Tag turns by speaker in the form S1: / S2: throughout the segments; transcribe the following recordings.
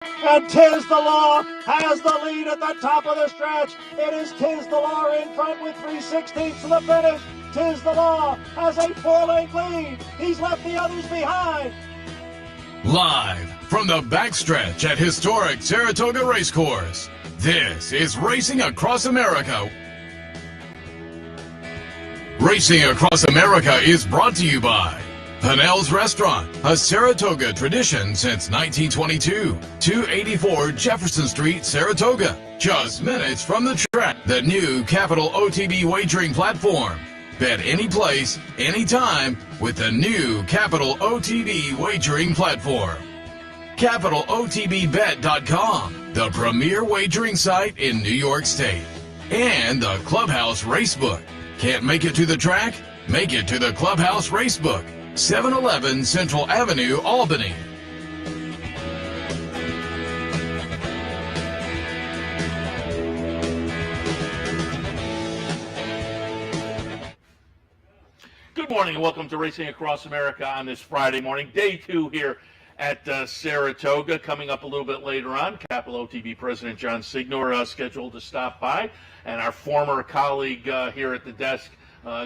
S1: And Tiz the Law has the lead at the top of the stretch. It is Tiz the Law in front with 3/16 to the finish. Tiz the Law has a 4-length lead. He's left the others behind.
S2: Live from the backstretch at historic Saratoga Racecourse, this is Racing Across America. Racing Across America is brought to you by Pinnell's Restaurant, a Saratoga tradition since 1922. 284 Jefferson Street, Saratoga. Just minutes from the track. The new Capital OTB wagering platform. Bet any place, anytime with the new Capital OTB wagering platform. CapitalOTBBet.com, the premier wagering site in New York State. And the Clubhouse Racebook. Can't make it to the track? Make it to the Clubhouse Racebook. 711 Central Avenue, Albany.
S1: Good morning and welcome to Racing Across America on this Friday morning. Day 2 here at Saratoga. Coming up a little bit later on, Capital OTB President John Signor scheduled to stop by. And our former colleague here at the desk,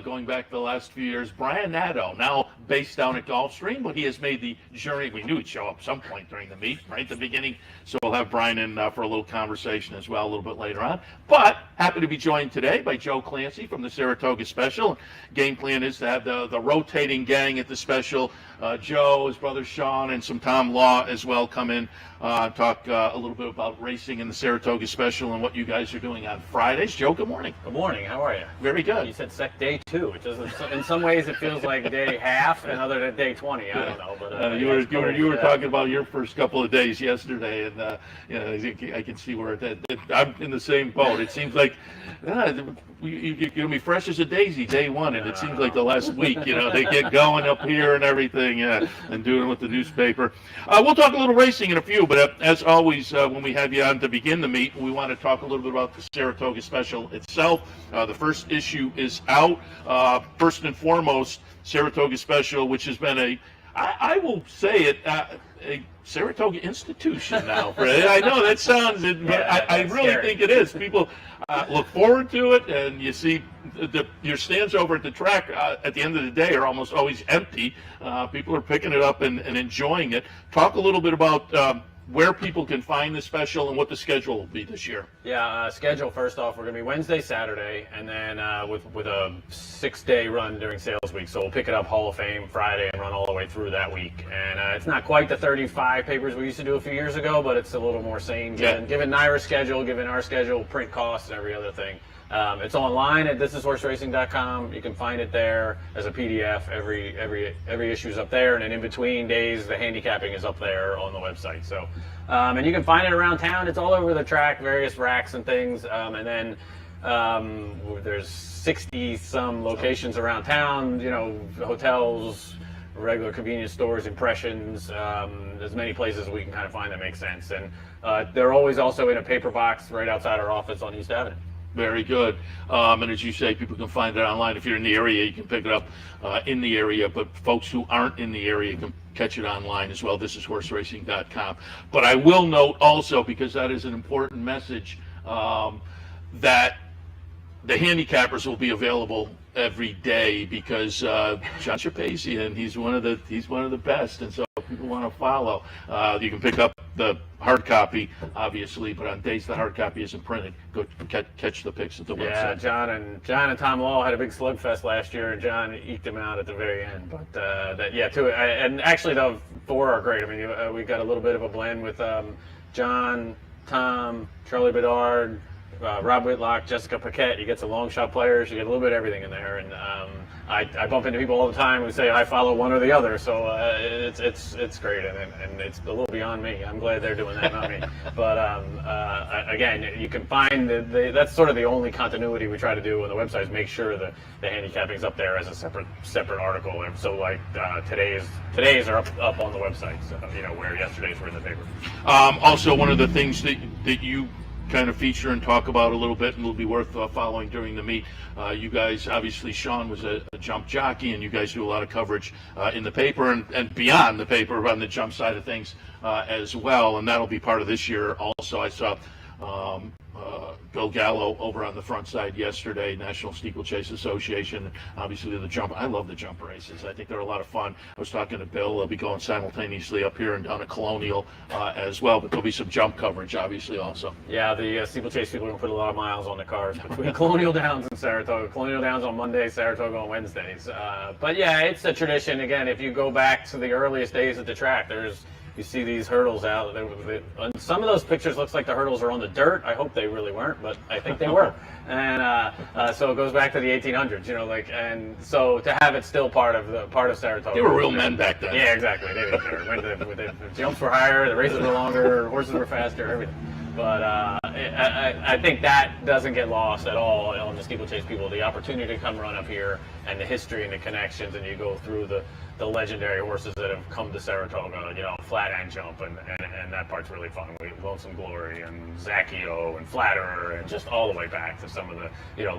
S1: going back the last few years, Brian Nadeau, now based down at Gulfstream, but he has made the journey. We knew he'd show up some point during the meet, right at the beginning. So we'll have Brian in for a little conversation as well a little bit later on. But happy to be joined today by Joe Clancy from the Saratoga Special. Game plan is to have the rotating gang at the Special. Joe, his brother Sean, and some Tom Law as well come in, talk a little bit about racing in the Saratoga Special and what you guys are doing on Fridays. Joe, good morning.
S3: Good morning. How are you?
S1: Very good.
S3: You said day 2. It doesn't. In some ways, it feels like day half, and other than day 20. I don't know. But
S1: you were talking about your first couple of days yesterday, and I can see where I'm in the same boat. It seems like you're gonna be fresh as a daisy day 1, and it seems like the last week. They get going up here and everything, and doing it with the newspaper. We'll talk a little racing in a few, but as always, when we have you on to begin the meet, we want to talk a little bit about the Saratoga Special itself. The first issue is out. First and foremost, Saratoga Special, which has been I will say it, a Saratoga institution now. I know that sounds, but I really
S3: scary.
S1: think it is. People look forward to it, and you see your stands over at the track at the end of the day are almost always empty. People are picking it up and enjoying it. Talk a little bit about where people can find the Special and what the schedule will be this year.
S3: Yeah, schedule first off, we're going to be Wednesday, Saturday, and then with a 6-day run during sales week. So we'll pick it up Hall of Fame Friday and run all the way through that week. And it's not quite the 35 papers we used to do a few years ago, but it's a little more sane given Naira's schedule, given our schedule, print costs, and every other thing. It's online at thishishorseracing.com. You can find it there as a PDF. Every issue is up there, and then in between days, the handicapping is up there on the website. So, and you can find it around town. It's all over the track, various racks and things. And then there's 60 some locations around town. Hotels, regular convenience stores, impressions. There's many places we can kind of find that make sense. And they're always also in a paper box right outside our office on East Avenue.
S1: Very good. And as you say, people can find it online. If you're in the area, you can pick it up in the area. But folks who aren't in the area can catch it online as well. Thishishorseracing.com. But I will note also, because that is an important message, that the handicappers will be available every day because John Shapazian, he's one of the best, and so people want to follow. You can pick up the hard copy, obviously, but on days the hard copy isn't printed, go catch the pics at the website.
S3: Yeah, John and Tom Law had a big slugfest last year, and John eked him out at the very end. But and actually the 4 are great. I mean, we got a little bit of a blend with John, Tom, Charlie Bedard, Rob Whitlock, Jessica Paquette. You get some long shot players. You get a little bit of everything in there, and I bump into people all the time who say I follow one or the other. So it's great, and it's a little beyond me. I'm glad they're doing that, not me. But again, you can find that's sort of the only continuity we try to do on the website is make sure that the handicapping's up there as a separate article. And so like today's are up on the website. So where yesterday's were in the paper.
S1: Also, one of the things that you kind of feature and talk about a little bit, and will be worth following during the meet. You guys, obviously, Sean was a jump jockey, and you guys do a lot of coverage in the paper and beyond the paper on the jump side of things as well, and that'll be part of this year also. I saw Bill Gallo over on the front side yesterday, National Steeplechase Association. Obviously, the jump. I love the jump races. I think they're a lot of fun. I was talking to Bill. They'll be going simultaneously up here and down at Colonial as well, but there'll be some jump coverage, obviously, also.
S3: Yeah, the Steeplechase people are going to put a lot of miles on the cars between Colonial Downs and Saratoga. Colonial Downs on Mondays, Saratoga on Wednesdays. But yeah, it's a tradition. Again, if you go back to the earliest days at the track, you see these hurdles out. And some of those pictures looks like the hurdles are on the dirt. I hope they really weren't, but I think they were. And so it goes back to the 1800s, and so to have it still part of Saratoga.
S1: They were real men back then.
S3: Yeah, exactly. They didn't care. The jumps were higher, the races were longer, horses were faster, everything. But I think that doesn't get lost at all on the steeplechase people. The opportunity to come run up here and the history and the connections, and you go through the legendary horses that have come to Saratoga, flat and jump, and that part's really fun. Lonesome Glory and Zacchio and Flatterer, and just all the way back to some of the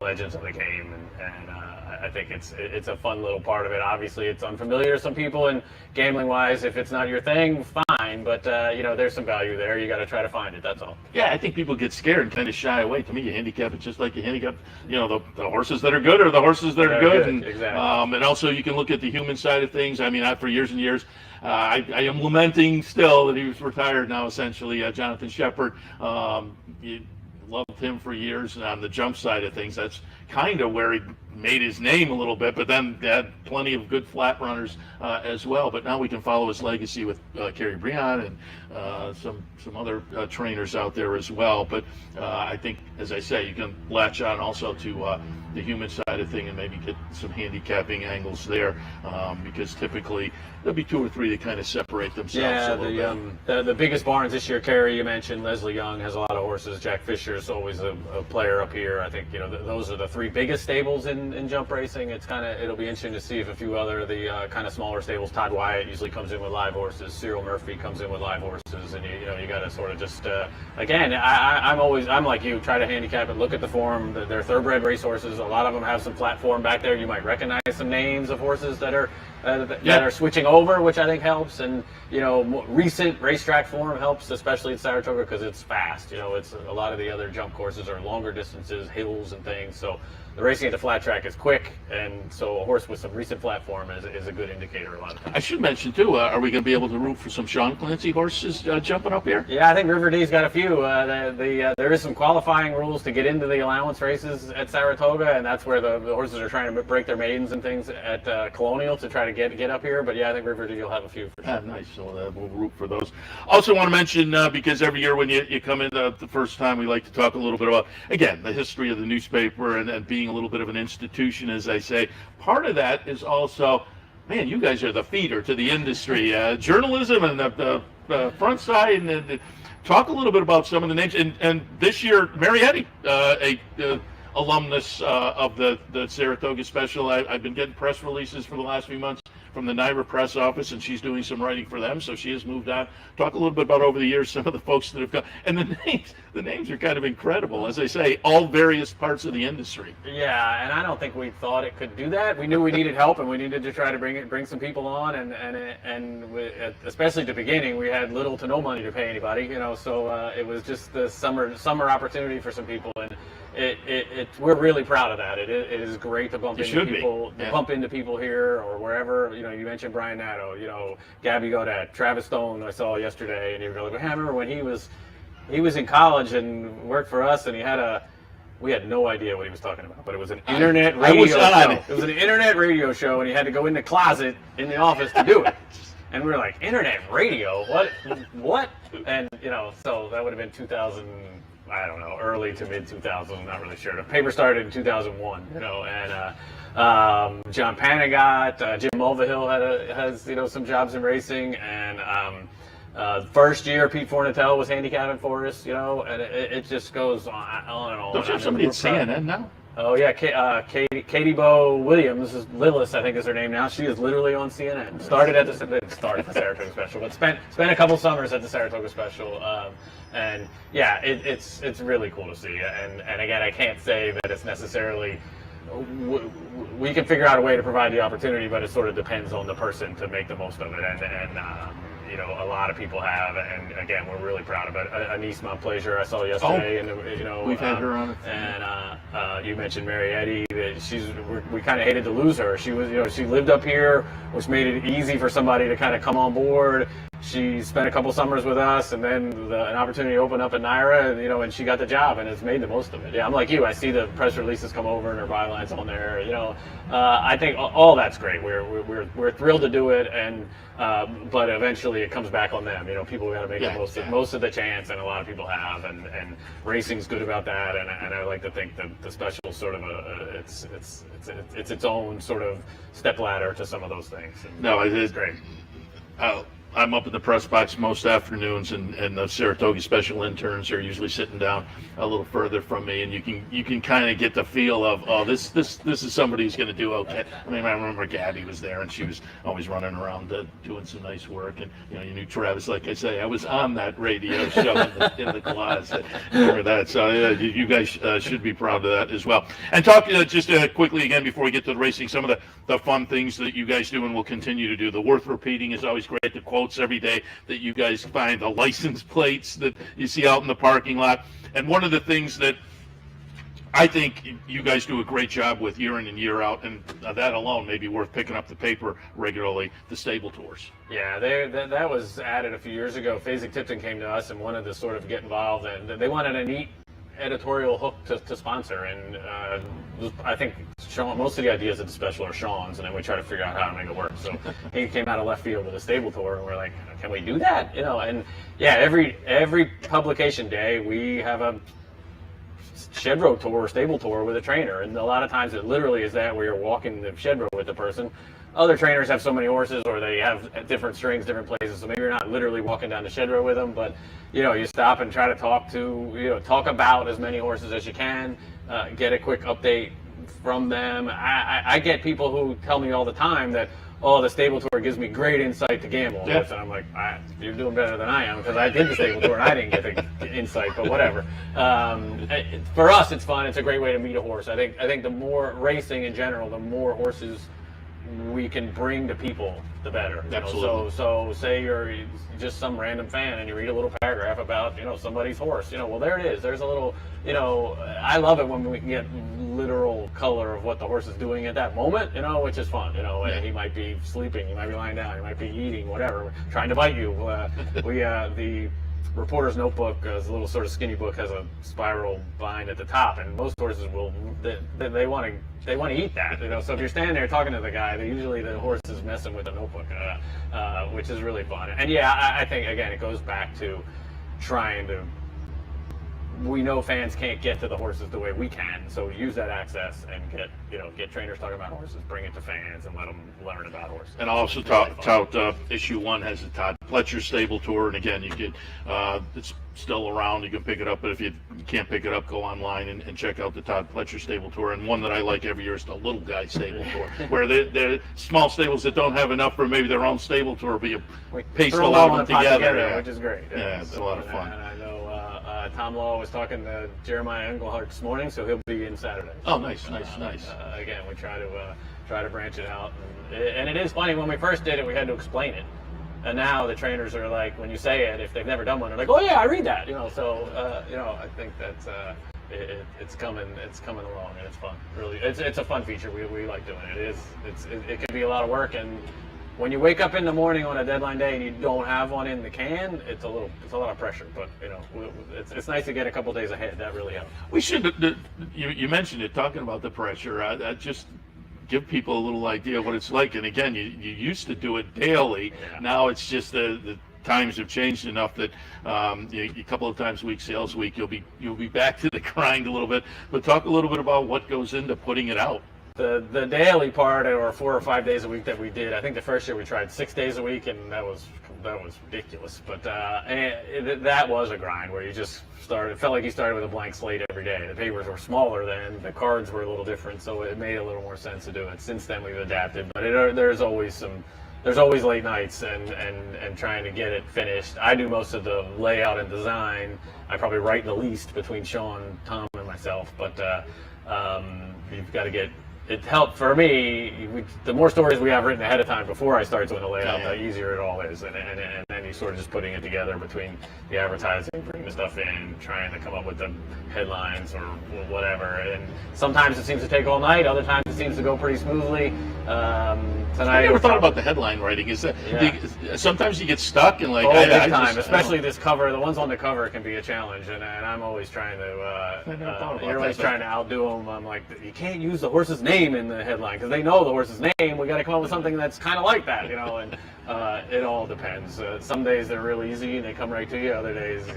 S3: legends of the game, and I think it's a fun little part of it. Obviously, it's unfamiliar to some people, and gambling-wise, if it's not your thing, fine. But there's some value there. You got to try to find it. That's all.
S1: Yeah, I think people get scared and kind of shy away. To me, you handicap it just like you handicap, the horses that are good are the horses that are good. And,
S3: exactly.
S1: And also you can look at the human side of things. I mean, for years and years, I am lamenting still that he was retired now, essentially. Jonathan Shepard, you loved him for years, and on the jump side of things, that's kind of where he made his name a little bit, but then had plenty of good flat runners as well. But now we can follow his legacy with Kerry Brian and some other trainers out there as well. But I think, as I say, you can latch on also to the human side of thing and maybe get some handicapping angles there, because typically there'll be two or three that kind of separate themselves a little bit.
S3: The biggest barns this year, Kerry, you mentioned, Leslie Young has a lot of horses. Jack Fisher is always a player up here. I think those are the three biggest stables in jump racing. It'll be interesting to see if a few other of the kind of smaller stables. Todd Wyatt usually comes in with live horses. Cyril Murphy comes in with live horses, and you got to sort of just again. I'm like you, try to handicap it. Look at the form. They're thoroughbred race horses. A lot of them have some platform back there. You might recognize some names of horses that are switching over, which I think helps. And recent racetrack form helps, especially at Saratoga, because it's fast. It's a lot of the other jump courses are longer distances, hills and things. So the racing at the flat track is quick, and so a horse with some recent platform is a good indicator a lot of times.
S1: I should mention too, are we going to be able to root for some Sean Clancy horses jumping up here?
S3: Yeah, I think River D's got a few. There is some qualifying rules to get into the allowance races at Saratoga, and that's where the horses are trying to break their maidens and things at Colonial to try to get up here. But yeah, I think River D will have a few for sure.
S1: Nice. So we'll root for those. Also want to mention, because every year when you come in the first time, we like to talk a little bit about, again, the history of the newspaper and being a little bit of an institution, as I say. Part of that is also, man, you guys are the feeder to the industry. Journalism and the front side, and talk a little bit about some of the names. And this year, Mary Eddy, a alumnus of the Saratoga Special. I've been getting press releases for the last few months from the NYRA press office, and she's doing some writing for them, so she has moved on. Talk a little bit about over the years some of the folks that have come, and the names are kind of incredible. As I say, all various parts of the industry.
S3: Yeah, and I don't think we thought it could do that. We knew we needed help, and we needed to try to bring some people on, and especially at the beginning, we had little to no money to pay anybody, so it was just the summer opportunity for some people, and we're really proud of that. It is great to bump into people here or wherever. You mentioned Brian Nadeau, Gabby Godet, Travis Stone I saw yesterday, and you were like, I remember when he was in college and worked for us, and we had no idea what he was talking about, but it was an internet radio show. It was an internet radio show, and he had to go in the closet in the office to do it. And we were like, internet radio? What? And, so that would have been 2000, I don't know, early to mid 2000s, I'm not really sure. The paper started in 2001, and John Panagot, Jim Mulvihill has some jobs in racing, and first year Pete Fornatel was handicapping for us, and it just goes on and on.
S1: Don't you have somebody at CNN now?
S3: Oh yeah, Katie Bo Williams, Lillis, I think is her name now. She is literally on CNN. Started at the Saratoga Special, but spent a couple summers at the Saratoga Special, and yeah, it's really cool to see. And again, I can't say that it's necessarily. We can figure out a way to provide the opportunity, but it sort of depends on the person to make the most of it. And you know, a lot of people have, and again, we're really proud of it. Anise Montplaisir I saw yesterday, and you know,
S1: we've had her on.
S3: And you mentioned Mary Eddy. We kind of hated to lose her. She was, you know, she lived up here, which made it easy for somebody to kind of come on board. She spent a couple summers with us, and then an opportunity opened up at Naira, and you know, and she got the job and has made the most of it. Yeah, I'm like you. I see the press releases come over and her bylines on there. You know, I think all that's great. We're thrilled to do it, and but eventually it comes back on them. You know, people got to make the most of the chance, and a lot of people have, and racing's good about that. And I like to think that the special is sort of it's its own sort of stepladder to some of those things. And
S1: no, it's
S3: great.
S1: I'm up in the press box most afternoons, and the Saratoga Special interns are usually sitting down a little further from me, and you can kind of get the feel of, oh, this is somebody who's going to do okay. I mean, I remember Gabby was there, and she was always running around doing some nice work, and you know, you knew Travis. Like I say, I was on that radio show in the closet. Remember that? So you guys should be proud of that as well. And talk just quickly again before we get to the racing, some of the fun things that you guys do and will continue to do. The worth repeating is always great. The quotes every day that you guys find, the license plates that you see out in the parking lot. And one of the things that I think you guys do a great job with year in and year out, and that alone may be worth picking up the paper regularly, the stable tours.
S3: Yeah, that was added a few years ago. Phasic Tipton came to us and wanted to sort of get involved, and they wanted a neat editorial hook to sponsor, and I think most of the ideas of the special are Sean's, and then we try to figure out how to make it work. So he came out of left field with a stable tour, and we're like, can we do that? You know, and yeah, every publication day we have a shed row tour, stable tour with a trainer, and a lot of times it literally is that where you're walking the shed row with the person. Other trainers have so many horses, or they have different strings, different places, so maybe you're not literally walking down the shed row with them, but you know, you stop and try to talk about as many horses as you can, get a quick update from them. I get people who tell me all the time that, oh, the stable tour gives me great insight to gamble on this, and I'm like, you're doing better than I am, because I did the stable tour and I didn't get the insight, but whatever. For us, it's fun. It's a great way to meet a horse. I think the more racing in general, the more horses we can bring to people, the better.
S1: Absolutely.
S3: So say you're just some random fan and you read a little paragraph about, you know, somebody's horse. You know, well, there it is. There's a little, you know, I love it when we can get literal color of what the horse is doing at that moment, you know, which is fun. You know, he might be sleeping, he might be lying down, he might be eating, whatever, trying to bite you. The reporter's notebook, a little sort of skinny book, has a spiral bind at the top, and most horses they want to eat that, you know. So if you're standing there talking to the guy, usually the horse is messing with the notebook, which is really fun. And yeah, I think again it goes back to trying to. We know fans can't get to the horses the way we can, so use that access and get trainers talking about horses, bring it to fans, and let them learn about horses.
S1: And I'll also tout issue 1 has a Todd Pletcher stable tour, and again, you can it's still around. You can pick it up, but if you can't pick it up, go online and check out the Todd Pletcher stable tour. And one that I like every year is the Little Guy stable tour, where they're small stables that don't have enough for maybe their own stable tour, but you paste a lot of them together,
S3: which is great.
S1: Yeah, it's a lot of fun.
S3: And I know Tom Law was talking to Jeremiah Englehart this morning, so he'll be in Saturday.
S1: Oh, nice.
S3: Again, we try to branch it out, and it is funny. When we first did it, we had to explain it, and now the trainers are like, when you say it, if they've never done one, they're like, oh yeah, I read that, you know. So I think that's it's coming along, and it's fun. Really, it's a fun feature. We like doing it. It can be a lot of work, and when you wake up in the morning on a deadline day and you don't have one in the can, it's a lot of pressure. But you know, it's nice to get a couple days ahead. That really helps.
S1: We should. You mentioned it, talking about the pressure. I just give people a little idea what it's like. And again, you used to do it daily. Yeah. Now it's just the times have changed enough that a couple of times a week, sales week, you'll be back to the grind a little bit. But talk a little bit about what goes into putting it out.
S3: The daily part, or 4 or 5 days a week that we did, I think the first year we tried 6 days a week, and that was was ridiculous. But that was a grind where you just started. It felt like you started with a blank slate every day. The papers were smaller then, the cards were a little different, so it made a little more sense to do it. Since then, we've adapted, but there's always late nights and trying to get it finished. I do most of the layout and design. I probably write the least between Sean, Tom, and myself, but you've got to get. It helped for me. The more stories we have written ahead of time before I start doing the layout, the easier it all is. And then you sort of just putting it together between the advertising, bringing the stuff in, trying to come up with the headlines or whatever. And sometimes it seems to take all night. Other times it seems to go pretty smoothly. Tonight,
S1: I never thought about the headline writing. Is that sometimes you get stuck and like
S3: big time. Especially this cover. The ones on the cover can be a challenge, and I'm always trying to. You're always trying to outdo them. I'm like, you can't use the horse's name in the headline because they know the horse's name. We got to come up with something that's kind of like that, And it all depends. Some days they're real easy and they come right to you. Other days,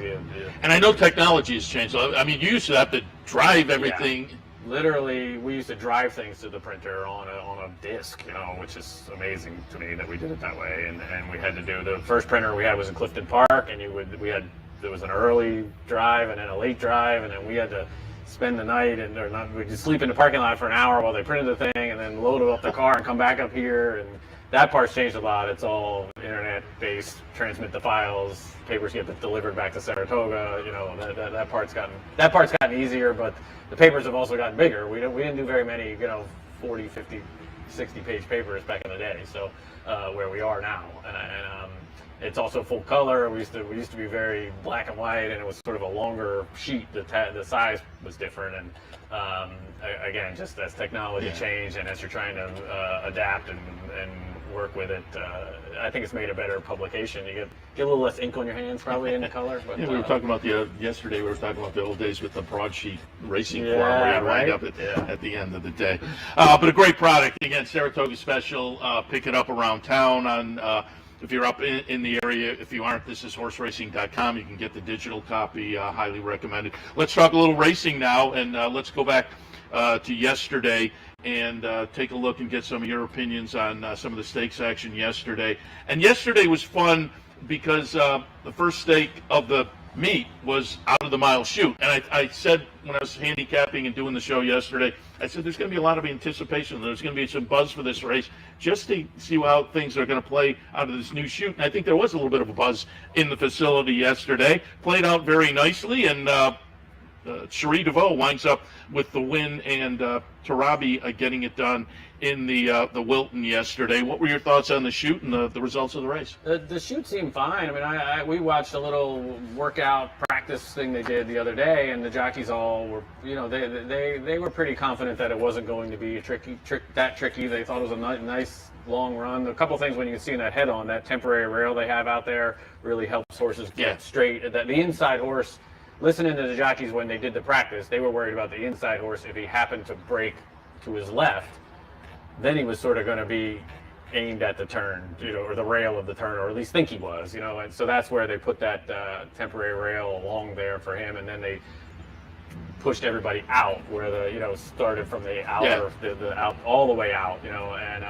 S1: And I know technology has changed. I mean, you used to have to drive everything.
S3: Yeah. Literally, we used to drive things to the printer on a disc, which is amazing to me that we did it that way. And we had to do the first printer we had was in Clifton Park, and there was an early drive and then a late drive, and then we had to spend the night we'd just sleep in the parking lot for an hour while they printed the thing, and then load it up the car and come back up here. And that part's changed a lot. It's all internet-based. Transmit the files. Papers get delivered back to Saratoga. That part's gotten easier, but the papers have also gotten bigger. We didn't do very many 40, 50, 60-page papers back in the day. So where we are now, and it's also full color. We used to be very black and white, and it was sort of a longer sheet. The size was different, and again, just as technology changed and as you're trying to adapt and work with it, I think it's made a better publication. You get a little less ink on your hands probably in the color. But,
S1: we were talking about yesterday. We were talking about the old days with the broadsheet racing form where you'd wind up at the end of the day. But a great product. Again, Saratoga Special. Pick it up around town on. If you're up in the area, if you aren't, this is horseracing.com. You can get the digital copy. Highly recommended. Let's talk a little racing now, and let's go back to yesterday and take a look and get some of your opinions on some of the stakes action yesterday. And yesterday was fun because the first stake of the meet was out of the mile chute. And I said when I was handicapping and doing the show yesterday, I said there's going to be a lot of anticipation. There's going to be some buzz for this race just to see how things are going to play out of this new chute. And I think there was a little bit of a buzz in the facility yesterday. Played out very nicely, and Cherie DeVoe winds up with the win, and Tarabi getting it done in the Wilton yesterday. What were your thoughts on the chute and the results of the race?
S3: The chute seemed fine. I mean, we watched a little workout practice thing they did the other day, and the jockeys all were, they were pretty confident that it wasn't going to be tricky. They thought it was a nice long run. A couple things when you can see in that head on, that temporary rail they have out there really helps horses get straight. The inside horse, listening to the jockeys when they did the practice, they were worried about the inside horse. If he happened to break to his left, then he was sort of going to be aimed at the turn, or the rail of the turn, or at least think he was, and so that's where they put that temporary rail along there for him, and then they pushed everybody out where started from the outer, the out all the way out, and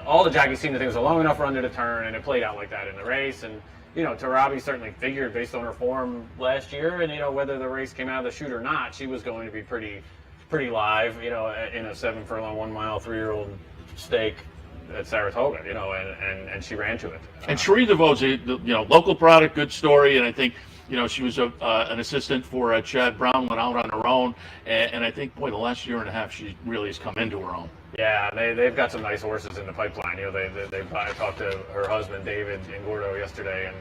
S3: all the jockeys seemed to think it was a long enough run to the turn, and it played out like that in the race. And Tarabi certainly figured based on her form last year, and whether the race came out of the chute or not, she was going to be pretty live, in a 7 furlong 1 mile 3-year-old stake at Saratoga, and she ran to it.
S1: And Cherie DeVoe's a local product, good story, and I think she was an assistant for Chad Brown, went out on her own, and I think the last year and a half she really has come into her own.
S3: Yeah, they've got some nice horses in the pipeline. I talked to her husband David in Gordo yesterday, and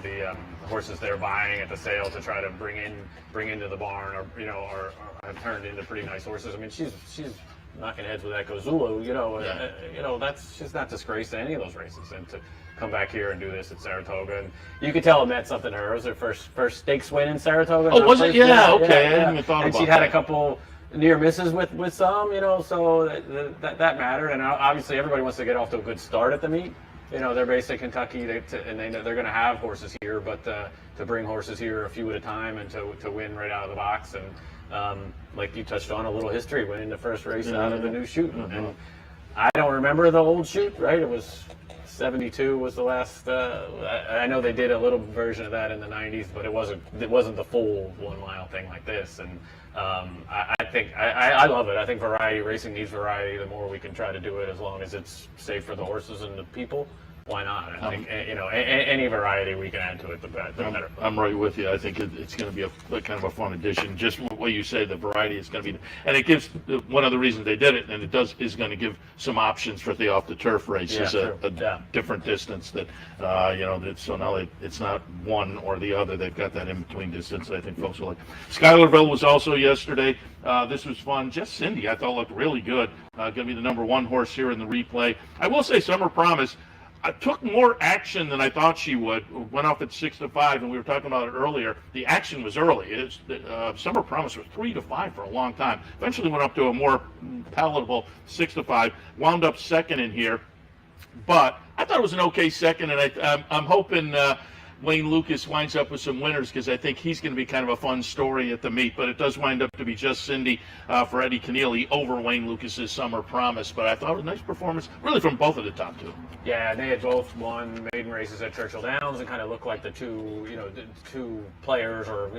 S3: the horses they're buying at the sale to try to bring into the barn, or have turned into pretty nice horses. I mean, she's knocking heads with Echo Zulu. That's she's not disgraced in any of those races, and to come back here and do this at Saratoga, and you could tell it meant something to her. It was her first stakes win in Saratoga.
S1: Oh, was it? Yeah, okay.
S3: I
S1: hadn't even thought
S3: and
S1: about
S3: she'd had
S1: that.
S3: a couple near misses with some, so that mattered. And obviously everybody wants to get off to a good start at the meet. They're based in Kentucky, and they're going to have horses here, but to bring horses here a few at a time and to win right out of the box. And like you touched on, a little history, winning the first race out of the new chute. And I don't remember the old chute, right? It was 72 was the last. I know they did a little version of that in the 90s, but it wasn't the full 1 mile thing like this. And I think I love it. I think variety racing needs variety. The more we can try to do it, as long as it's safe for the horses and the people, why not? I think any variety we can add to it, the better.
S1: I'm right with you. I think it's going to be a kind of a fun addition. Just what you say, the variety is going to be, and it gives one of the reasons they did it, and it is going to give some options for the off the turf races, a different distance that so now it's not one or the other. They've got that in between distance that I think folks will like. Schuylerville was also yesterday. This was fun. Just Cindy, I thought looked really good. Going to be the number 1 horse here in the replay. I will say Summer Promise. I took more action than I thought she would. Went off at 6-5, and we were talking about it earlier. The action was early. Summer Promise was 3-5 for a long time. Eventually went up to a more palatable 6-5. Wound up second in here, but I thought it was an okay second, and I'm hoping Wayne Lucas winds up with some winners, because I think he's going to be kind of a fun story at the meet. But it does wind up to be Just Cindy for Eddie Keneally over Wayne Lucas's Summer Promise. But I thought it was a nice performance, really, from both of the top two.
S3: Yeah, they had both won maiden races at Churchill Downs and kind of looked like the two players, or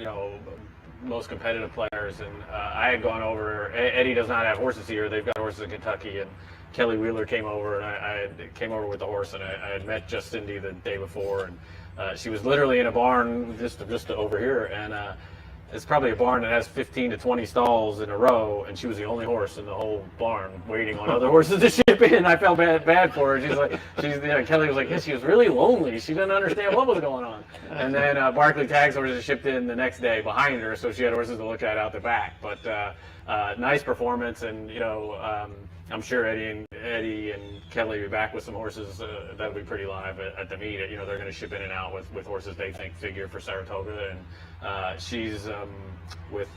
S3: most competitive players. And I had gone over. Eddie does not have horses here. They've got horses in Kentucky, and Kelly Wheeler came over, and I came over with the horse, and I had met Just Cindy the day before, and she was literally in a barn just over here, and it's probably a barn that has 15 to 20 stalls in a row, and she was the only horse in the whole barn waiting on other horses to ship in. I felt bad for her. Kelly was like, yeah, she was really lonely. She didn't understand what was going on. And then Barkley Tags horses shipped in the next day behind her, so she had horses to look at out the back. But nice performance, and I'm sure Eddie and Kelly will be back with some horses that'll be pretty live at the meet. They're going to ship in and out with horses they think figure for Saratoga, and she's with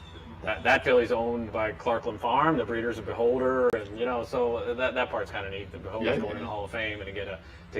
S3: that filly's owned by Clarkland Farm. The breeder's a Beholder, and so that part's kind of neat. The Beholder's going in the Hall of Fame, and to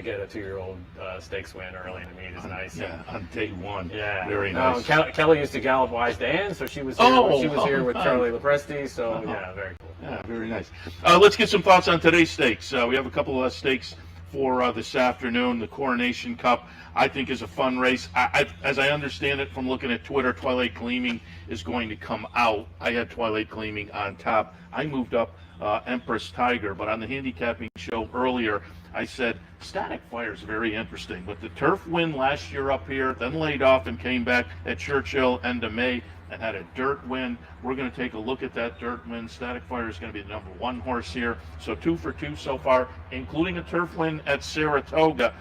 S3: get a 2-year-old stakes win early in the meet is nice.
S1: Yeah, on day one.
S3: Yeah,
S1: very nice.
S3: Kelly used to gallop Wise Dan, so she was here with Charlie Lepresti. So yeah, very cool.
S1: Yeah, very nice. Let's get some thoughts on today's stakes. We have a couple of stakes for this afternoon. The Coronation Cup, I think, is a fun race. As I understand it from looking at Twitter, Twilight Gleaming is going to come out. I had Twilight Gleaming on top. I moved up Empress Tiger, but on the handicapping show earlier, I said Static Fire is very interesting. But the turf win last year up here, then laid off and came back at Churchill end of May and had a dirt win. We're going to take a look at that dirt win. Static Fire is going to be the number 1 horse here. So 2 for 2 so far, including a turf win at Saratoga.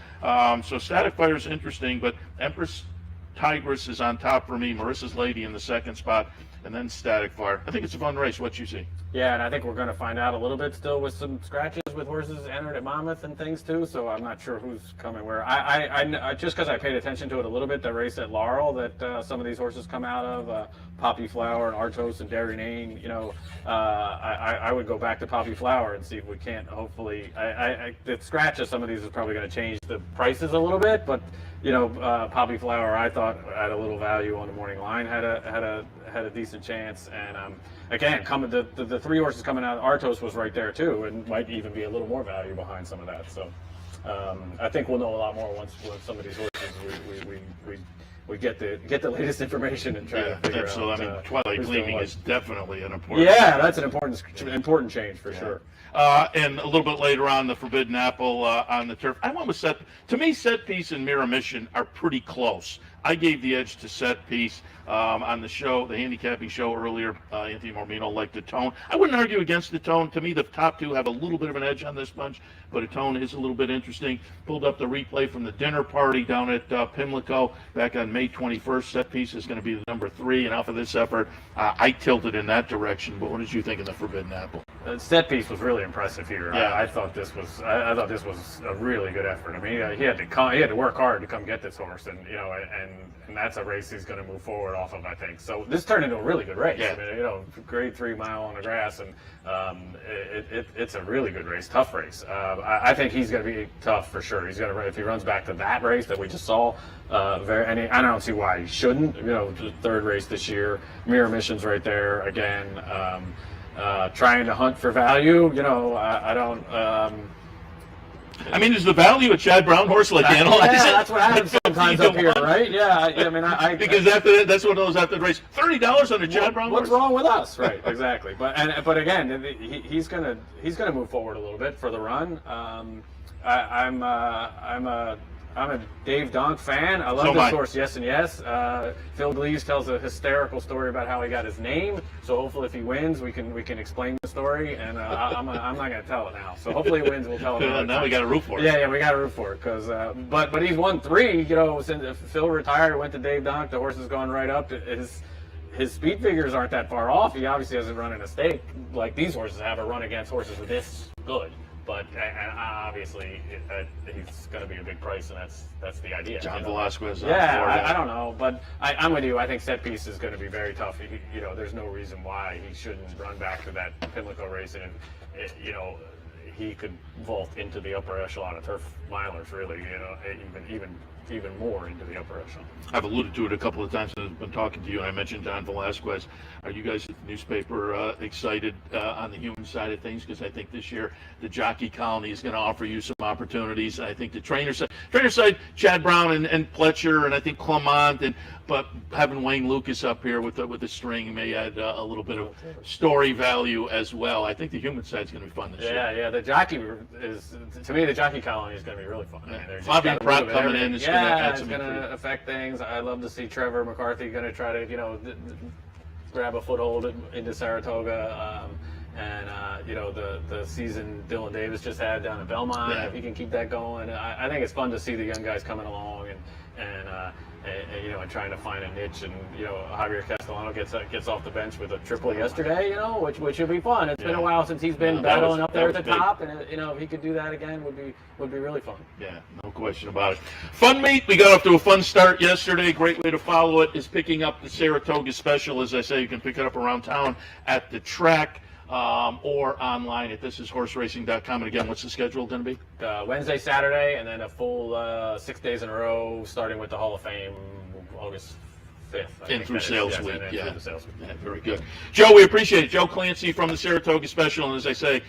S1: So Static Fire is interesting, but Empress Tigress is on top for me. Marissa's Lady in the second spot, and then Static Fire. I think it's a fun race. What you see?
S3: Yeah, and I think we're going to find out a little bit still with some scratches with horses entered at Monmouth and things too. So I'm not sure who's coming where. I just because I paid attention to it a little bit, the race at Laurel that some of these horses come out of, Poppy Flower and Artos and Derry Nane. I would go back to Poppy Flower and see if we can't. Hopefully, the scratch of some of these is probably going to change the prices a little bit, but. Poppy Flower, I thought at a little value on the morning line had a decent chance, and again, the 3 horses coming out, Artos was right there too, and might even be a little more value behind some of that. So I think we'll know a lot more once some of these horses we get the latest information and try to figure out.
S1: I mean, Twilight Gleaming is definitely an important.
S3: Yeah, that's an important change for sure.
S1: And a little bit later on, the Forbidden Apple on the turf. I went with Set. To me, Set Piece and Mirror Mission are pretty close. I gave the edge to Set Piece on the show, the handicapping show earlier. Anthony Mormino liked the tone. I wouldn't argue against the tone. To me, the top 2 have a little bit of an edge on this bunch, but the tone is a little bit interesting. Pulled up the replay from the dinner party down at Pimlico back on May 21st. Set Piece is going to be the number 3, and off of this effort, I tilted in that direction. But what did you think of the Forbidden Apple?
S3: Set Piece was really impressive here.
S1: Yeah.
S3: I thought this was a really good effort. I mean, he had to work hard to come get this horse, and and that's a race he's going to move forward off of, I think. So this turned into a really good race.
S1: Yeah.
S3: I mean, grade 3 mile on the grass, and it's a really good race, tough race. I think he's going to be tough for sure. He's going to, if he runs back to that race that we just saw, I don't see why he shouldn't. The 3rd race this year, Mirror Mission's right there again. Trying to hunt for value, I don't.
S1: I mean, is the value of Chad Brown horse like analyze
S3: Yeah,
S1: it?
S3: that's what happens sometimes up here, right? Yeah, I mean,
S1: because that's what those after the race. $30 on a Chad Brown
S3: what's
S1: horse.
S3: wrong with us? Right, exactly. But again, he's gonna move forward a little bit for the run. I'm a Dave Donk fan. I love this horse, Yes and Yes. Phil Gleaves tells a hysterical story about how he got his name. So hopefully, if he wins, we can explain the story. And I'm not going to tell it now. So hopefully, he wins. We'll tell it.
S1: Now we got to root for it.
S3: Yeah, we got to root for it because. But he's won 3. You know, since Phil retired, went to Dave Donk. The horse has gone right up. His speed figures aren't that far off. He obviously hasn't run in a stake like these horses have, or run against horses this good. But obviously, he's going to be a big price, and that's the idea.
S1: John Velasquez.
S3: Yeah, I don't know, but I'm with you. I think set piece is going to be very tough. There's no reason why he shouldn't run back to that Pimlico race, and he could vault into the upper echelon of turf milers. Really, even more into the upper echelon.
S1: I've alluded to it a couple of times when I've been talking to you, and I mentioned John Velasquez. Are you guys at the newspaper excited on the human side of things? Because I think this year the jockey colony is going to offer you some opportunities. And I think the trainer side, Chad Brown and Pletcher, and I think Clement, but having Wayne Lucas up here with the string may add a little bit of story value as well. I think the human side is going to be fun this year.
S3: Yeah, the jockey is, to me, the jockey colony is going to be really fun.
S1: Yeah.
S3: I mean,
S1: Fabian Pratt coming in is going to add some.
S3: It's going to affect things. I love to see Trevor McCarthy going to try to, grab a foothold into Saratoga. The season Dylan Davis just had down at Belmont.
S1: Yeah.
S3: If he can keep that going, I think it's fun to see the young guys coming along and trying to find a niche. And Javier Castellano gets off the bench with a triple yesterday. Which would be fun. It's been a while since he's been battling up there at the top, and if he could do that again, would be really fun.
S1: Yeah, no question about it. Fun meet. We got off to a fun start yesterday. Great way to follow it is picking up the Saratoga Special. As I say, you can pick it up around town at the track. Or online at thisishorseracing.com. And again, what's the schedule going to be?
S3: Wednesday, Saturday, and then a full 6 days in a row, starting with the Hall of Fame, August 5th.
S1: In through sales week.
S3: Yeah,
S1: very good. Joe, we appreciate it. Joe Clancy from the Saratoga Special. And as I say,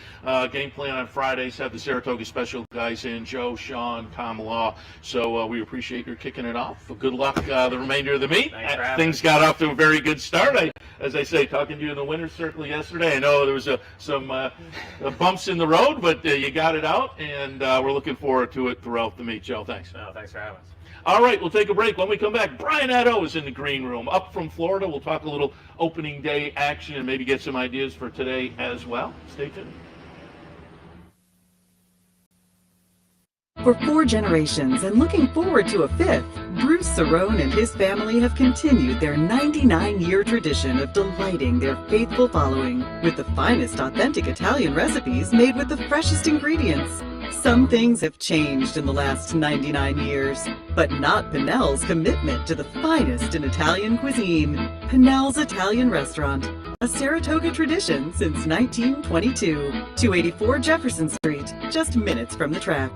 S1: game plan on Fridays, have the Saratoga Special guys in, Joe, Sean, Tom Law. So we appreciate your kicking it off. Good luck the remainder of the meet. Things got off to a very good start. As I say, talking to you in the winner's circle yesterday, I know there was some bumps in the road, but you got it out, and we're looking forward to it throughout the meet. Joe, thanks.
S3: No, thanks for having us.
S1: All right, we'll take a break. When we come back, Brian Nadeau is in the green room, up from Florida. We'll talk a little opening day action and maybe get some ideas for today as well. Stay tuned.
S4: For 4 generations and looking forward to a 5th, Bruce Cerrone and his family have continued their 99-year tradition of delighting their faithful following with the finest authentic Italian recipes made with the freshest ingredients. Some things have changed in the last 99 years, but not Pinnell's commitment to the finest in Italian cuisine. Pinnell's Italian Restaurant, a Saratoga tradition since 1922. 284 Jefferson Street, just minutes from the track.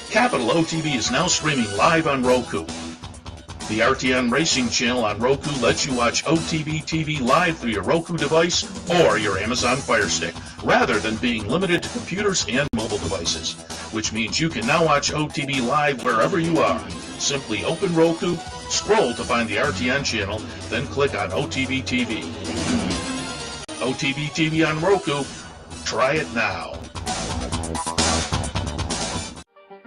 S1: Capital OTB is now streaming live on Roku. The RTN Racing channel on Roku lets you watch OTB TV live through your Roku device or your Amazon Fire Stick, rather than being limited to computers and mobile devices, which means you can now watch OTB live wherever you are. Simply open Roku, scroll to find the RTN channel, then click on OTB TV. OTB TV on Roku. Try it now.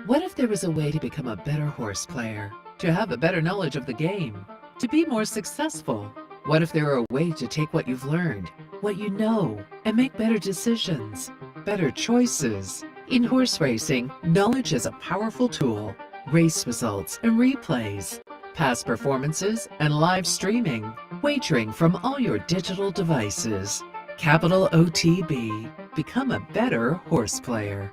S5: What if there was a way to become a better horse player? To have a better knowledge of the game? To be more successful? What if there were a way to take what you've learned, what you know, and make better decisions, better choices? In horse racing, knowledge is a powerful tool. Race results and replays, past performances and live streaming, wagering from all your digital devices. Capital OTB. Become a better horse player.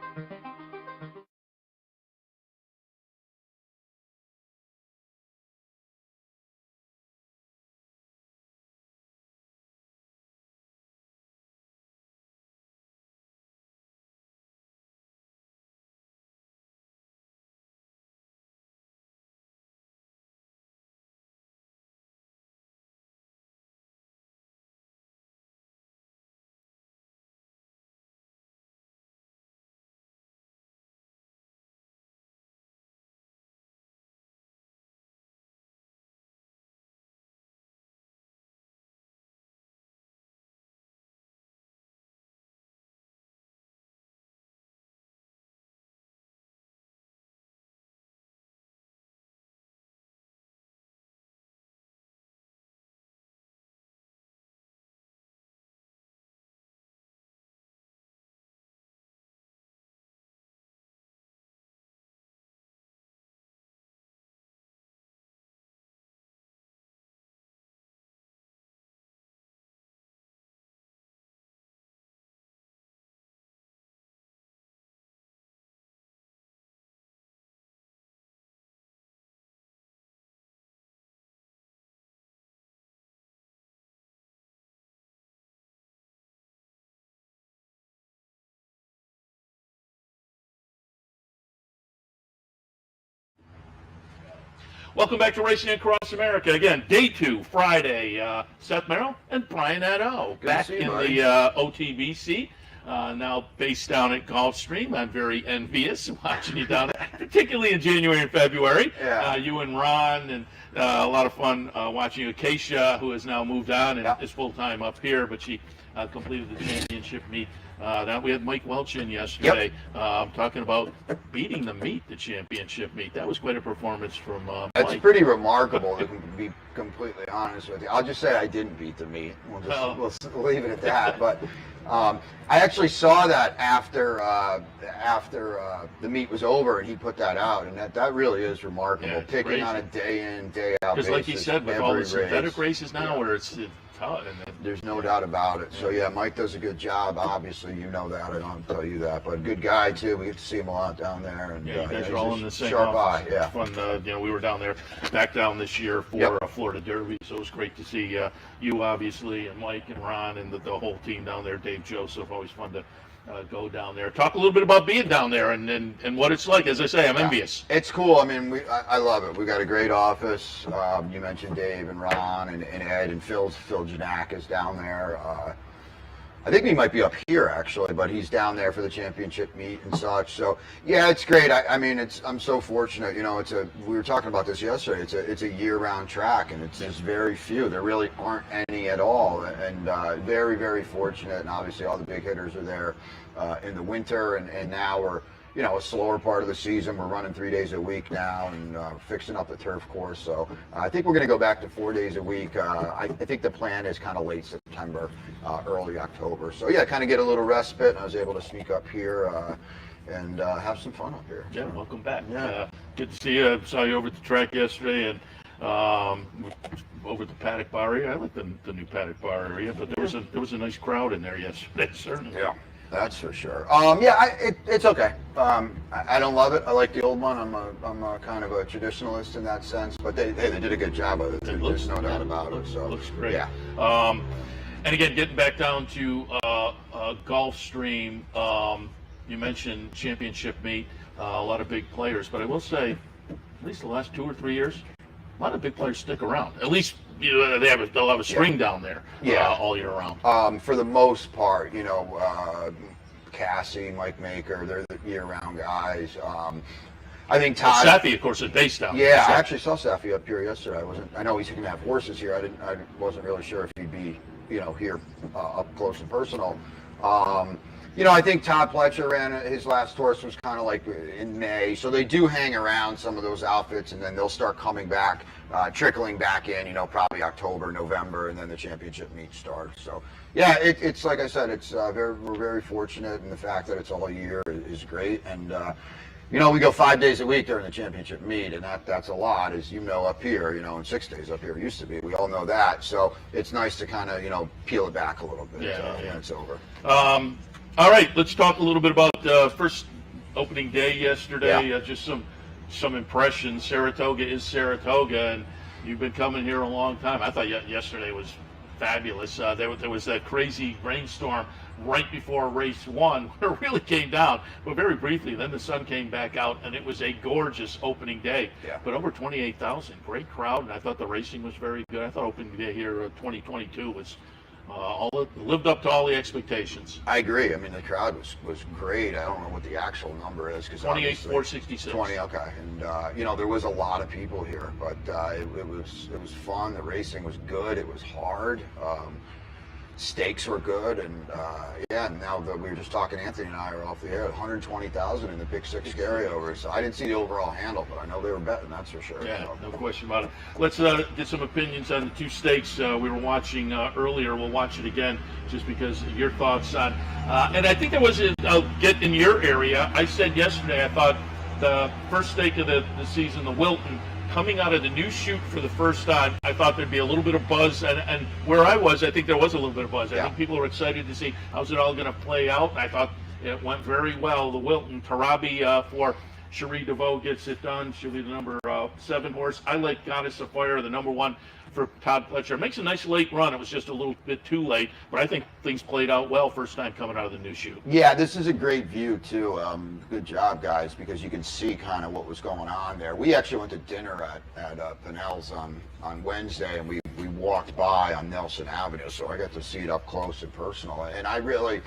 S1: Welcome back to Racing Across America. Again, day 2, Friday. Seth Merrow and Brian Nadeau back in the OTBC. Now based down at Gulfstream. I'm very envious watching you down there, particularly in January and February.
S6: Yeah.
S1: You and Ron, and a lot of fun watching Acacia, who has now moved on and is full-time up here, but she completed the championship meet. Now we had Mike Welch in yesterday talking about beating the meet, the championship meet. That was quite a performance from
S6: That's
S1: Mike.
S6: pretty remarkable, to be completely honest with you. I'll just say I didn't beat the meet. We'll leave it at that. But I actually saw that after the meet was over, and he put that out, and that really is remarkable.
S1: Yeah, it's
S6: picking
S1: crazy.
S6: on a day in, day out basis.
S1: Because like he said, with all the
S6: every
S1: synthetic
S6: race.
S1: races now where it's tough.
S6: There's no doubt about it. So, yeah, Mike does a good job. Obviously, you know that. I don't have to tell you that. But good guy, too. We get to see him a lot down there. And,
S1: Yeah, you guys
S6: he's
S1: are all
S6: a
S1: in the same
S6: sharp
S1: office.
S6: eye, yeah.
S1: It's fun. We were down there, back down this year for Florida Derby, so it was great to see you, obviously, and Mike and Ron and the whole team down there. Dave Joseph, always fun to go down there. Talk a little bit about being down there and what it's like. As I say, I'm envious.
S6: It's cool. I mean, I love it. We got a great office. You mentioned Dave and Ron and Ed and Phil Janak is down there. I think he might be up here actually, but he's down there for the championship meet and such. So yeah, it's great. I mean, I'm so fortunate. You know, we were talking about this yesterday. It's a year-round track, and there's very few. There really aren't any at all, and very, very fortunate. And obviously, all the big hitters are there in the winter, and now we're, you know, a slower part of the season. We're running 3 days a week now, and fixing up the turf course. So I think we're going to go back to 4 days a week. I think the plan is kind of late September, early October. So yeah, kind of get a little respite. And I was able to sneak up here and have some fun up here.
S1: Yeah, welcome back.
S6: Yeah.
S1: Good to see you. I saw you over at the track yesterday, and over at the Paddock Bar area. I like the new Paddock Bar area, but there was a nice crowd in there yesterday, certainly.
S6: Yeah. That's for sure. It's okay. I don't love it. I like the old one. I'm a kind of a traditionalist in that sense, but they did a good job of it. There's no doubt about it. So
S1: looks great.
S6: Yeah.
S1: And again, getting back down to Gulfstream, you mentioned championship meet, a lot of big players, but I will say, at least the last 2 or 3 years, a lot of big players stick around. At least they'll have a string down there all year round.
S6: For the most part, you know, Cassie, Mike Maker, they're the year-round guys. I think Todd.
S1: Safi, of course, is based down.
S6: Yeah, I actually saw Safi up here yesterday. I know he's going to have horses here. I wasn't really sure if he'd be, you know, here up close and personal. You know, I think Todd Pletcher ran his last horse was kind of like in May, so they do hang around some of those outfits, and then they'll start coming back, trickling back in. You know, probably October, November, and then the championship meet starts. So yeah, it's like I said, we're very fortunate, and the fact that it's all year is great. And you know, we go 5 days a week during the championship meet, and that's a lot, as you know, up here, you know, and 6 days up here it used to be. We all know that. So it's nice to kind of, you know, peel it back a little bit when it's over.
S1: All right, let's talk a little bit about first opening day yesterday.
S6: Yeah.
S1: Just some impressions. Saratoga is Saratoga, and you've been coming here a long time. I thought yesterday was fabulous. There was that crazy rainstorm right before race one where it really came down, but very briefly. Then the sun came back out, and it was a gorgeous opening day.
S6: Yeah.
S1: But over 28,000, great crowd, and I thought the racing was very good. I thought opening day here 2022 was lived up to all the expectations.
S6: I agree. I mean, the crowd was great. I don't know what the actual number is, because
S1: 28,466.
S6: 20, okay. And you know, there was a lot of people here, but it was fun. The racing was good. It was hard. Stakes were good, and now that we were just talking, Anthony and I are off the air, 120,000 in the Big Six carryover. So I didn't see the overall handle, but I know they were betting, that's for sure.
S1: Yeah, no question about it. Let's get some opinions on the two stakes we were watching earlier. We'll watch it again just because of your thoughts on. And I think there was, I'll get in your area. I said yesterday, I thought the first stake of the season, the Wilton, coming out of the new chute for the first time, I thought there'd be a little bit of buzz, and where I was, I think there was a little bit of buzz. I think people were excited to see how's it all going to play out, and I thought it went very well. The Wilton, Tarabi for Cherie DeVoe gets it done. She'll be the number 7 horse. I like Goddess of Fire, the number 1 for Todd Pletcher. It makes a nice late run. It was just a little bit too late, but I think things played out well first time coming out of the new chute.
S6: Yeah, this is a great view too. Good job, guys, because you can see kind of what was going on there. We actually went to dinner at Pinnell's on Wednesday, and we walked by on Nelson Avenue, so I got to see it up close and personal. And I really,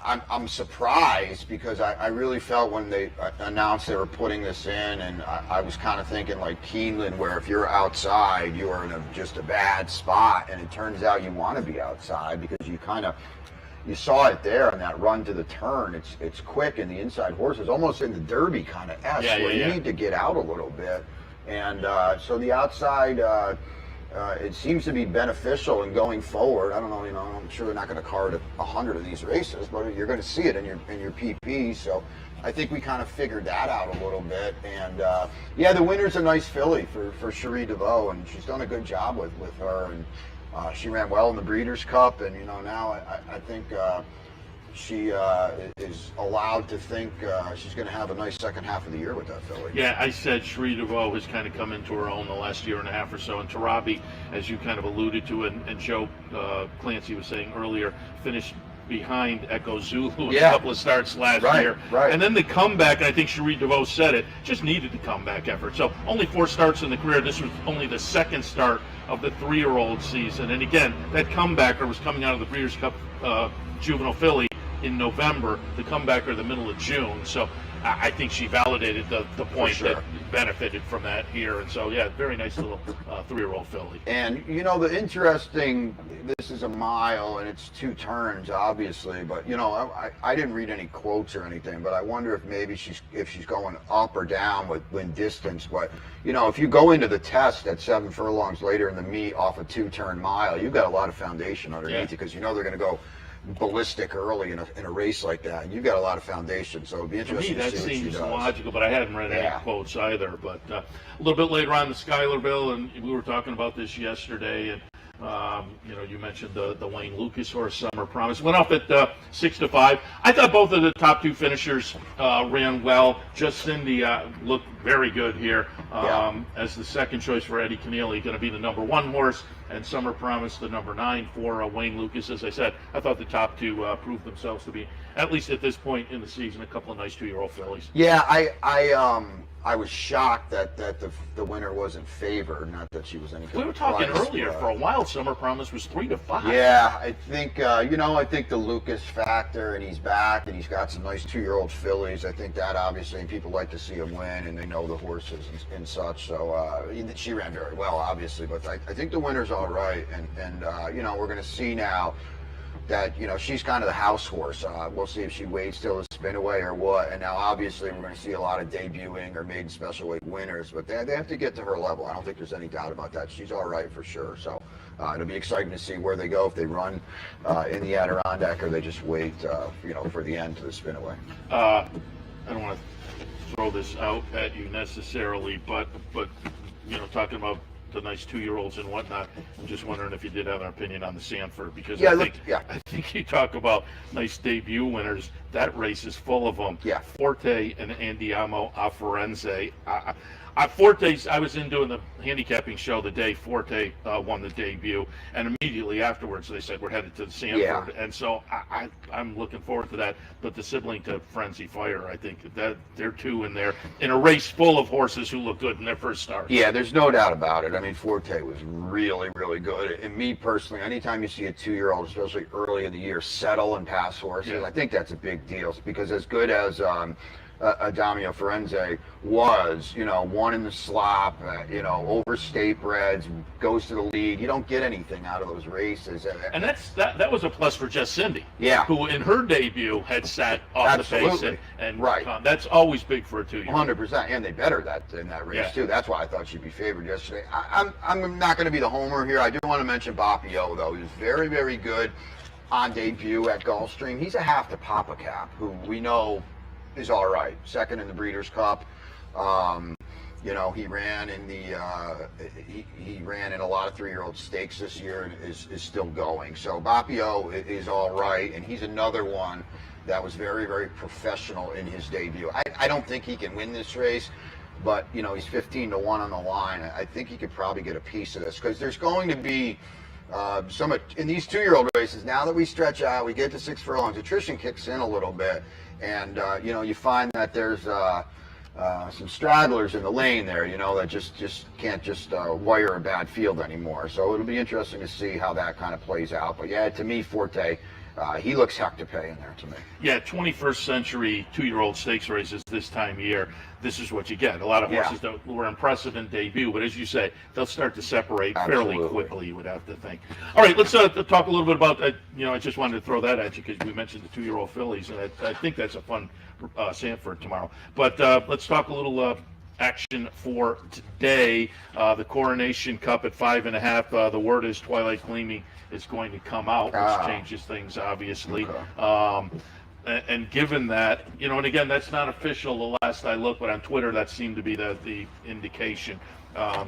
S6: I'm surprised because I really felt when they announced they were putting this in, and I was kind of thinking like Keeneland, where if you're outside, you are in just a bad spot, and it turns out you want to be outside because you saw it there on that run to the turn. It's quick, and the inside horse is almost in the Derby kind of where you need to get out a little bit, and so the outside. It seems to be beneficial in going forward. I don't know, I'm sure they're not going to card 100 of these races, but you're going to see it in your PP. So I think we kind of figured that out a little bit. And the winner's a nice filly for Cherie DeVoe, and she's done a good job with her. And she ran well in the Breeders' Cup, and now I think she is allowed to think she's going to have a nice second half of the year with that filly.
S1: Yeah, I said Cherie DeVoe has kind of come into her own the last year and a half or so, and Tarabi, as you kind of alluded to, and Joe Clancy was saying earlier, finished behind Echo Zulu in a couple of starts last year.
S6: Right.
S1: And then the comeback, and I think Cherie DeVoe said it, just needed the comeback effort. So only 4 starts in the career. This was only the second start of the 3-year-old season. And again, that comebacker was coming out of the Breeders' Cup juvenile filly in November, the comebacker the middle of June. So I think she validated the point that benefited from that here. And so, very nice little 3-year-old filly.
S6: And, the interesting, this is a mile and it's 2 turns, obviously, but, I didn't read any quotes or anything, but I wonder if maybe she's going up or down with distance. But, if you go into the test at 7 furlongs later in the meet off a 2-turn mile, you've got a lot of foundation underneath you, because they're going to go ballistic early in a race like that. You've got a lot of foundation, so it'd be interesting to see what she does.
S1: That seems logical, but I hadn't read any quotes either. But a little bit later on, the Schuylerville, and we were talking about this yesterday, and you mentioned the Wayne Lucas horse, Summer Promise, went off at 6-5. I thought both of the top 2 finishers ran well. Just Cindy looked very good here as the second choice for Eddie Keneally, going to be the number 1 horse, and Summer Promise the number 9 for Wayne Lucas. As I said, I thought the top 2 proved themselves to be, at least at this point in the season, a couple of nice 2-year-old fillies.
S6: Yeah, I was shocked that the winner wasn't favored. Not that she was anything.
S1: We were talking earlier. For a while, Summer Promise was 3-5.
S6: Yeah, I think I think the Lucas factor, and he's back, and he's got some nice 2-year-old fillies. I think that obviously, and people like to see him win, and they know the horses and such. So she ran very well, obviously, but I think the winner's all right, and we're going to see now that she's kind of the house horse. We'll see if she waits till the spin away or what. And now obviously we're going to see a lot of debuting or maiden special weight winners, but they have to get to her level. I don't think there's any doubt about that. She's all right for sure. So it'll be exciting to see where they go, if they run in the Adirondack or they just wait for the end to the spin away.
S1: I don't want to throw this out at you necessarily, but talking about the nice 2-year-olds and whatnot, I'm just wondering if you did have an opinion on the Sanford, because I think you talk about nice debut winners. That race is full of them.
S6: Yeah.
S1: Forte and Andiamo a Firenze. Forte's, I was in doing the handicapping show the day Forte won the debut, and immediately afterwards they said we're headed to the Sanford, and so I'm looking forward to that. But the sibling to Frenzy Fire, I think that they're 2 in there in a race full of horses who look good in their first start.
S6: Yeah, there's no doubt about it. I mean, Forte was really, really good. And me personally, anytime you see a 2-year-old, especially early in the year, settle and pass horses, I think that's a big deal, because as good as Adamio Firenze was, won in the slop, over state breds, goes to the lead. You don't get anything out of those races.
S1: And that was a plus for Jess Cindy, who in her debut had sat off the pace, and that's always big for a 2-year-old.
S6: 100%, and they bettered that in that race too. That's why I thought she'd be favored yesterday. I'm not going to be the homer here. I do want to mention Bapio, though. He was very, very good on debut at Gulfstream. He's a half to Papa Cap, who we know is all right. Second in the Breeders' Cup. He ran in he ran in a lot of 3-year-old stakes this year and is still going. So Bapio is all right, and he's another one that was very, very professional in his debut. I don't think he can win this race, but you know, he's 15 to 1 on the line. I think he could probably get a piece of this, because there's going to be some in these 2-year-old races. Now that we stretch out, we get to 6 furlongs, attrition kicks in a little bit, and you know, you find that there's some stragglers in the lane there, you know, that just can't just wire a bad field anymore. So it'll be interesting to see how that kind of plays out. But yeah, to me, Forte, he looks heck to pay in there to me.
S1: Yeah, 21st century 2-year-old stakes races this time of year, this is what you get. A lot of horses that were impressive in debut, but as you say, they'll start to separate fairly quickly, you would have to think. All right, let's talk a little bit about, you know, I just wanted to throw that at you because we mentioned the 2-year-old fillies, and I think that's a fun Sanford tomorrow. But let's talk a little action for today. The Coronation Cup at 5.5. The word is Twilight Gleaming is going to come out, which changes things, obviously. Okay. And given that, you know, and again, that's not official the last I looked, but on Twitter that seemed to be the indication.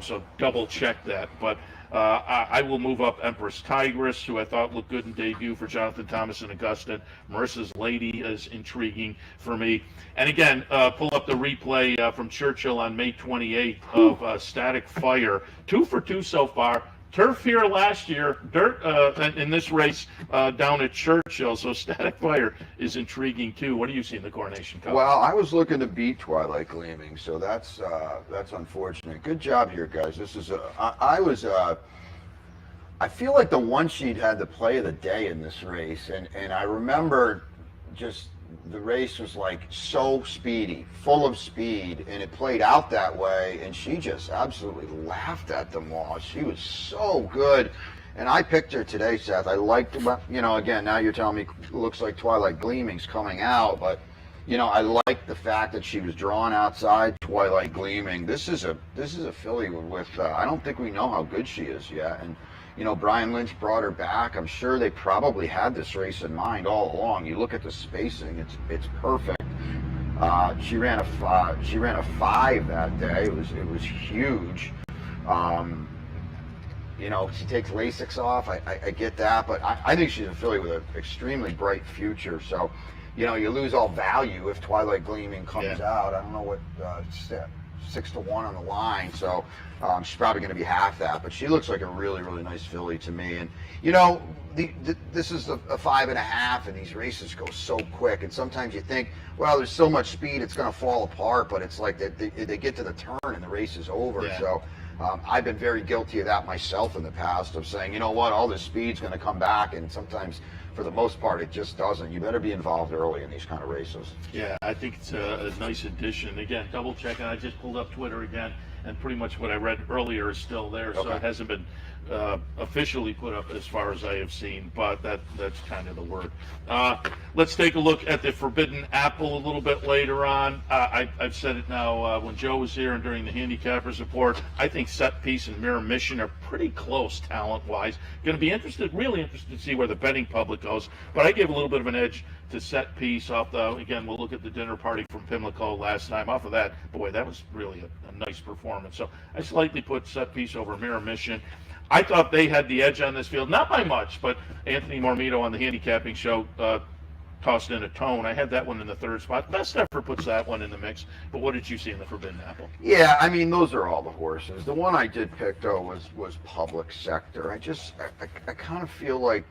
S1: So double check that. But I will move up Empress Tigress, who I thought looked good in debut for Jonathan Thomas and Augustin. Marissa's Lady is intriguing for me. And again, pull up the replay from Churchill on May 28th of Static Fire. 2 for 2 so far. Turf here last year, dirt in this race down at Churchill, so Static Fire is intriguing too. What do you see in the Coronation Cup?
S6: Well, I was looking to beat Twilight Gleaming, so that's unfortunate. Good job here, guys. This is I feel like the one sheet had the play of the day in this race, and I remember just the race was like so speedy, full of speed, and it played out that way, and she just absolutely laughed at them all. She was so good, and I picked her today, Seth. I liked, you know, again, now you're telling me it looks like Twilight Gleaming's coming out, but you know, I like the fact that she was drawn outside Twilight Gleaming. This is a filly with I don't think we know how good she is yet, and you know, Brian Lynch brought her back. I'm sure they probably had this race in mind all along. You look at the spacing; it's perfect. She ran a 5 that day. It was huge. You know, she takes Lasix off. I get that, but I think she's a filly with an extremely bright future. So, you know, you lose all value if Twilight Gleaming comes out. I don't know what 6 to 1 on the line, so she's probably going to be half that. But she looks like a really, really nice filly to me. And you know, this is a 5.5, and these races go so quick. And sometimes you think, well, there's so much speed, it's going to fall apart. But it's like they get to the turn and the race is over. Yeah. So I've been very guilty of that myself in the past, of saying, you know what, all this speed's going to come back, and sometimes, for the most part, it just doesn't. You better be involved early in these kind of races.
S1: Yeah, I think it's a nice addition. Again, double checking. I just pulled up Twitter again, and pretty much what I read earlier is still there. Okay. So it hasn't been officially put up as far as I have seen, but that's kind of the word. Let's take a look at the Forbidden Apple a little bit later on. I've said it now when Joe was here and during the handicappers report. I think Set Piece and Mirror Mission are pretty close talent-wise. Going to be really interested to see where the betting public goes, but I gave a little bit of an edge to Set Piece off the, again, we'll look at the dinner party from Pimlico last time. Off of that, boy, that was really a nice performance. So I slightly put Set Piece over Mirror Mission. I thought they had the edge on this field, not by much, but Anthony Mormito on the handicapping show tossed in a tone. I had that one in the 3rd spot. Best Effort puts that one in the mix. But what did you see in the Forbidden Apple?
S6: Yeah, I mean, those are all the horses. The one I did pick, though, was Public Sector. I kind of feel like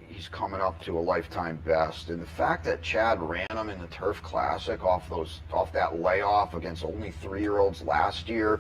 S6: he's coming up to a lifetime best, and the fact that Chad ran him in the Turf Classic off that layoff against only 3-year-olds last year,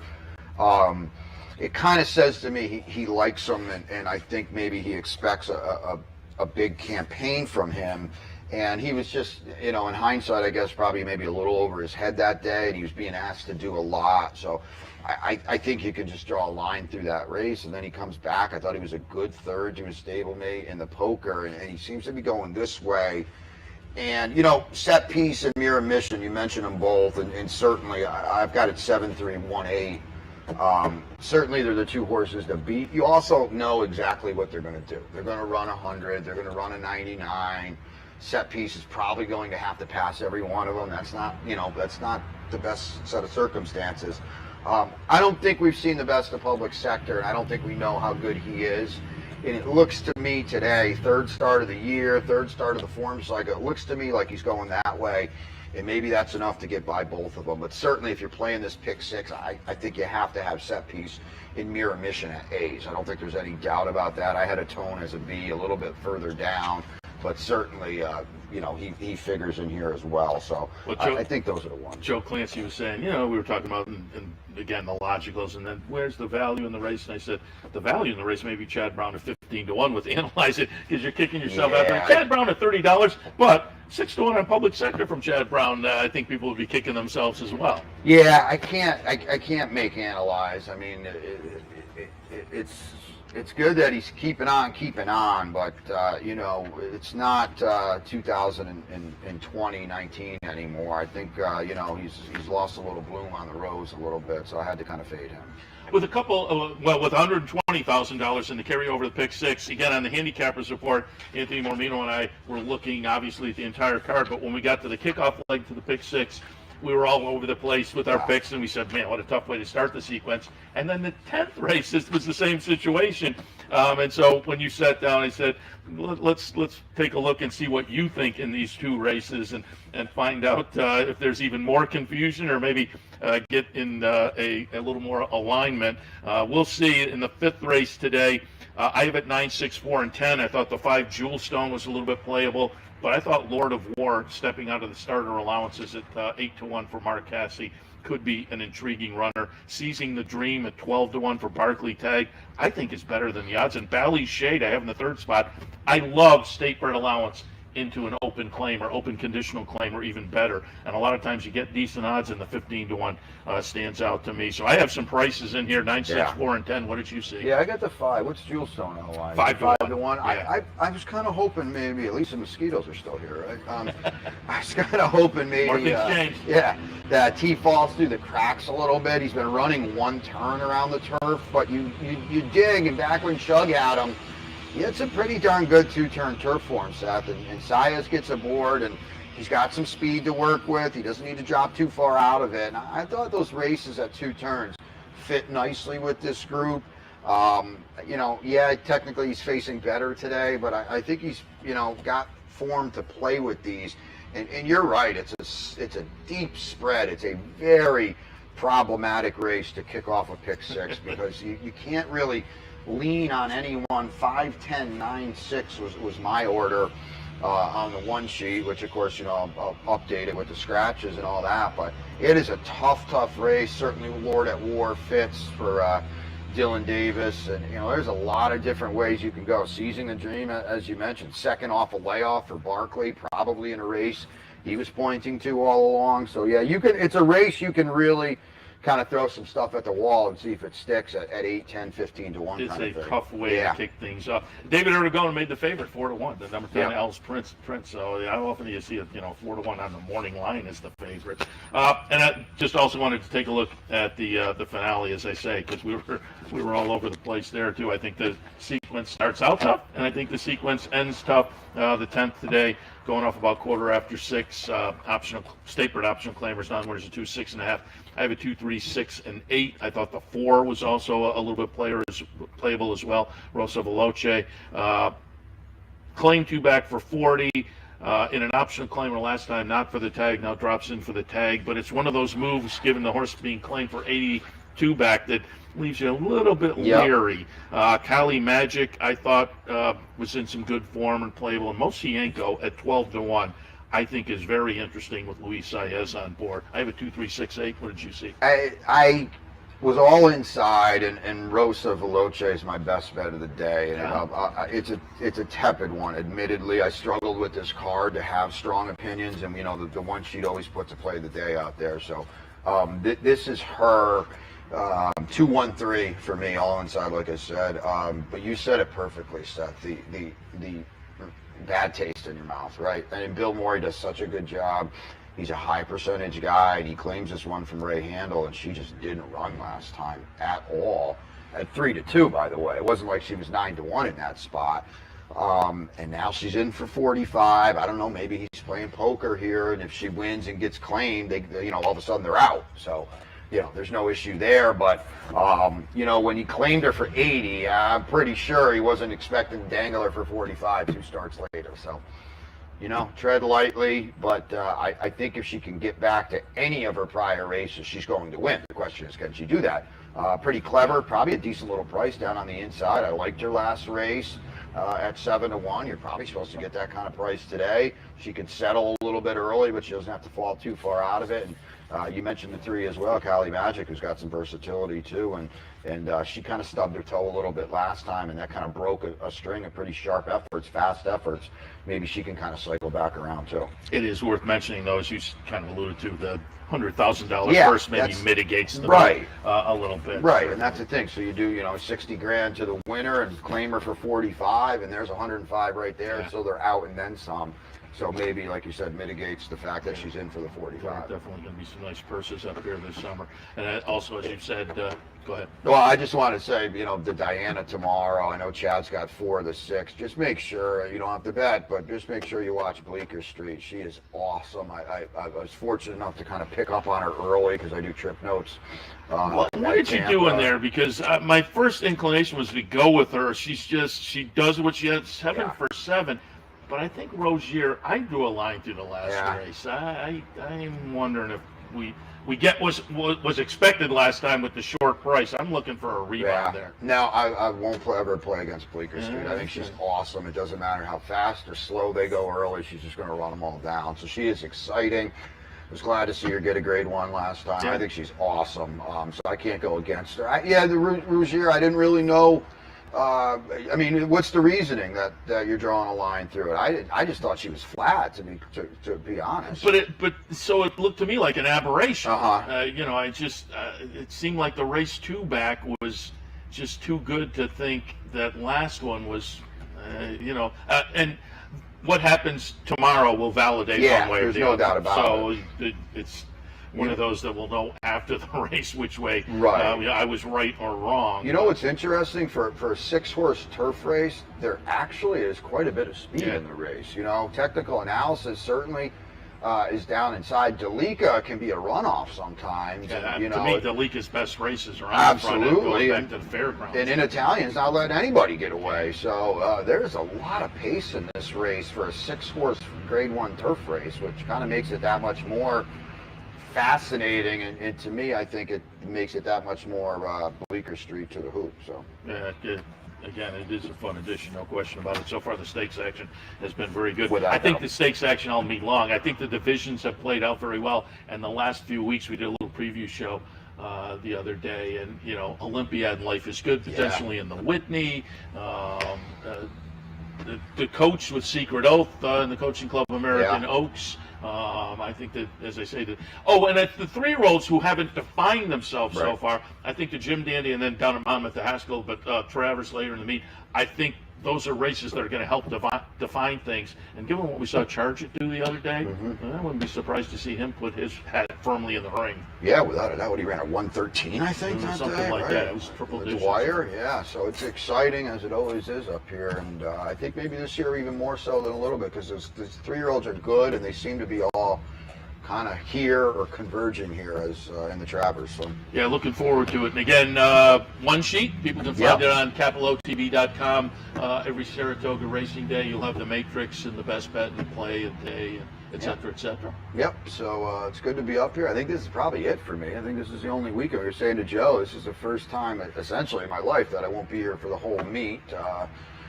S6: it kind of says to me he likes him, and I think maybe he expects a big campaign from him. And he was just, you know, in hindsight, I guess probably maybe a little over his head that day, and he was being asked to do a lot. So I think you can just draw a line through that race, and then he comes back. I thought he was a good third to his stablemate in the poker, and he seems to be going this way. And, you know, Set Piece and Mirror Mission, you mentioned them both, and certainly I've got it 7-3, 1-8. Certainly they're the two horses to beat. You also know exactly what they're going to do. They're going to run 100. They're going to run a 99. Set Piece is probably going to have to pass every one of them. That's not the best set of circumstances. I don't think we've seen the best of Public Sector, and I don't think we know how good he is. And it looks to me today, third start of the year, third start of the form cycle, it looks to me like he's going that way. And maybe that's enough to get by both of them. But certainly if you're playing this pick six, I think you have to have set piece in mirror mission at A's. I don't think there's any doubt about that. I had a tone as a B a little bit further down, but certainly, he figures in here as well. So I think those are the ones.
S1: Joe Clancy was saying, we were talking about, and again, the logic goes, and then where's the value in the race? And I said, the value in the race may be Chad Brown at 15-1 with Analyze It, because you're kicking yourself out there. Chad Brown at $30, but 6-1 on public sector from Chad Brown. I think people would be kicking themselves as well.
S6: Yeah, I can't make Analyze. I mean, it's good that he's keeping on, but it's not 2019 anymore. I think he's lost a little bloom on the rose a little bit, so I had to kind of fade him.
S1: With with $120,000 in the carryover the pick six, again on the handicappers report, Anthony Mormino and I were looking obviously at the entire card, but when we got to the kickoff leg to the pick six, we were all over the place with our picks, and we said, man, what a tough way to start the sequence. And then the 10th race was the same situation. And so when you sat down, I said, let's take a look and see what you think in these two races and find out if there's even more confusion or maybe get in a little more alignment. We'll see in the 5th race today. I have it 9, 6, 4, and 10. I thought the 5 Jewel Stone was a little bit playable. But I thought Lord of War, stepping out of the starter allowances at 8-1 for Mark Casse, could be an intriguing runner. Seizing the Dream at 12-1 for Barkley Tag, I think is better than the odds. And Bally's Shade, I have in the 3rd spot. I love state bred allowance into an open claim or open conditional claim, or even better. And a lot of times you get decent odds, and the 15-1 stands out to me. So I have some prices in here, 9, 6, 4, and 10. What did you see?
S6: Yeah, I got the 5. What's Jewel Stone on the line?
S1: 5-1.
S6: Yeah. I was kind of hoping maybe, at least the mosquitoes are still here, right? I was kind of hoping maybe, that he falls through the cracks a little bit. He's been running one turn around the turf, but you dig, and back when Shug had him, he had some pretty darn good 2-turn turf for him, Seth, and Saez gets aboard, and he's got some speed to work with. He doesn't need to drop too far out of it. And I thought those races at 2 turns fit nicely with this group. Technically he's facing better today, but I think he's, got form to play with these. And you're right, it's a deep spread. It's a very problematic race to kick off a pick six because you can't really lean on anyone. 5, 10, 9, 6 was my order on the one sheet, which of course I'll update it with the scratches and all that. But it is a tough race. Certainly Lord at War fits for Dylan Davis, and there's a lot of different ways you can go. Seizing the Dream, as you mentioned, second off a layoff for Barkley, probably in a race he was pointing to all along. So yeah, it's a race you can really kind of throw some stuff at the wall and see if it sticks at 8, 10, 15-1.
S1: It's a tough way to kick things up. David Erdogan made the favorite 4-1. The number 10, Al's Prince. So how often do you see it? 4-1 on the morning line is the favorite. And I just also wanted to take a look at the finale, as I say, because we were all over the place there too. I think the sequence starts out tough, and I think the sequence ends tough. The 10th today, going off about 6:15. Optional state-bred optional claimers, non-winners of 2, 6.5. I have a 2, 3, 6, and 8. I thought the 4 was also a little bit playable as well. Rosa Veloce. Claim 2 back for 40. In an optional claimer last time, not for the tag, now drops in for the tag. But it's one of those moves, given the horse being claimed for 82 back, that leaves you a little bit leery. Kali Magic, I thought, was in some good form and playable. And Mosienko at 12-1, I think, is very interesting with Luis Saez on board. I have a 2, 3, 6, 8. What did you see?
S6: I was all inside, and Rosa Veloce is my best bet of the day. And it's a tepid one, admittedly. I struggled with this card to have strong opinions, and the one sheet always puts a play of the day out there. So this is her 2, 1, 3 for me, all inside, like I said. But you said it perfectly, Seth. The bad taste in your mouth, right? And Bill Morey does such a good job. He's a high percentage guy, and he claims this one from Ray Handel, and she just didn't run last time at all. At 3-2, by the way. It wasn't like she was 9-1 in that spot. And now she's in for 45. I don't know, maybe he's playing poker here, and if she wins and gets claimed, all of a sudden they're out. So there's no issue there. But when he claimed her for 80, I'm pretty sure he wasn't expecting to dangle her for 45 2 starts later. So, tread lightly. But I think if she can get back to any of her prior races, she's going to win. The question is, can she do that? Pretty clever, probably a decent little price down on the inside. I liked her last race at 7-1. You're probably supposed to get that kind of price today. She could settle a little bit early, but she doesn't have to fall too far out of it. And you mentioned the 3 as well, Cali Magic, who's got some versatility too. And she kind of stubbed her toe a little bit last time, and that kind of broke a string of pretty sharp efforts, fast efforts. Maybe she can kind of cycle back around too.
S1: It is worth mentioning, though, as you kind of alluded to, the $100,000 purse maybe mitigates the a little bit.
S6: Right, and that's the thing. So you do, 60 grand to the winner and claim her for 45, and there's 105 right there. So they're out and then some. So maybe, like you said, mitigates the fact that she's in for the 45.
S1: There are definitely going to be some nice purses up here this summer. And also, as you said, go ahead.
S6: Well, I just want to say, the Diana tomorrow, I know Chad's got 4 of the 6. Just make sure, you don't have to bet, but just make sure you watch Bleecker Street. She is awesome. I was fortunate enough to kind of pick up on her early because I do trip notes.
S1: What did you do in there? Because my first inclination was to go with her. She does what she has, 7 for 7. But I think Rozier, I drew a line through the last race. I'm wondering if we get what was expected last time with the short price. I'm looking for a rebound there.
S6: No, I won't ever play against Bleecker Street. I think she's awesome. It doesn't matter how fast or slow they go early. She's just going to run them all down. So she is exciting. I was glad to see her get a grade 1 last time. I think she's awesome. So I can't go against her. The Rozier, I didn't really know. What's the reasoning that you're drawing a line through it? I just thought she was flat, to be honest.
S1: But so it looked to me like an aberration. It seemed like the race 2 back was just too good to think that last one was, and what happens tomorrow will validate one way or the other.
S6: There's no doubt about it.
S1: So it's one of those that will know after the race which way I was right or wrong.
S6: What's interesting, for a 6-horse turf race, there actually is quite a bit of speed in the race. Technical analysis certainly is down inside. Delica can be a runoff sometimes.
S1: To me, Delica's best races are on
S6: absolutely.
S1: the front end, going back to the fairgrounds.
S6: And in Italian's not letting anybody get away. So there's a lot of pace in this race for a 6-horse grade 1 turf race, which kind of makes it that much more fascinating, and to me, I think it makes it that much more Bleecker Street to the hoop. So
S1: again, it is a fun addition, no question about it. So far, the stakes action has been very good.
S6: Without
S1: I think
S6: doubt.
S1: the stakes action all meet long. I think the divisions have played out very well. And the last few weeks, we did a little preview show the other day, and Olympiad and Life is Good potentially in the Whitney. The coach with Secret Oath in the Coaching Club of American Oaks. I think that, as I say, and it's the 3-year-olds who haven't defined themselves so far. I think the Jim Dandy and then down at Monmouth, the Haskell, but Travers later in the meet. I think those are races that are going to help define things. And given what we saw Chargett do the other day, I wouldn't be surprised to see him put his hat firmly in the ring.
S6: Yeah, without a doubt. He ran at 113, I think,
S1: something like that. It was triple digits.
S6: Dwyer, so it's exciting as it always is up here, and I think maybe this year even more so than a little bit, because these 3-year-olds are good, and they seem to be all kind of here or converging here as in the Travers. So
S1: looking forward to it. And again, one sheet, people can find it on CapelOTB.com. Every Saratoga racing day, you'll have the matrix and the best bet and play and day, et cetera, et cetera.
S6: So it's good to be up here. I think this is probably it for me. I think this is the only weekend. We were saying to Joe, this is the first time essentially in my life that I won't be here for the whole meet.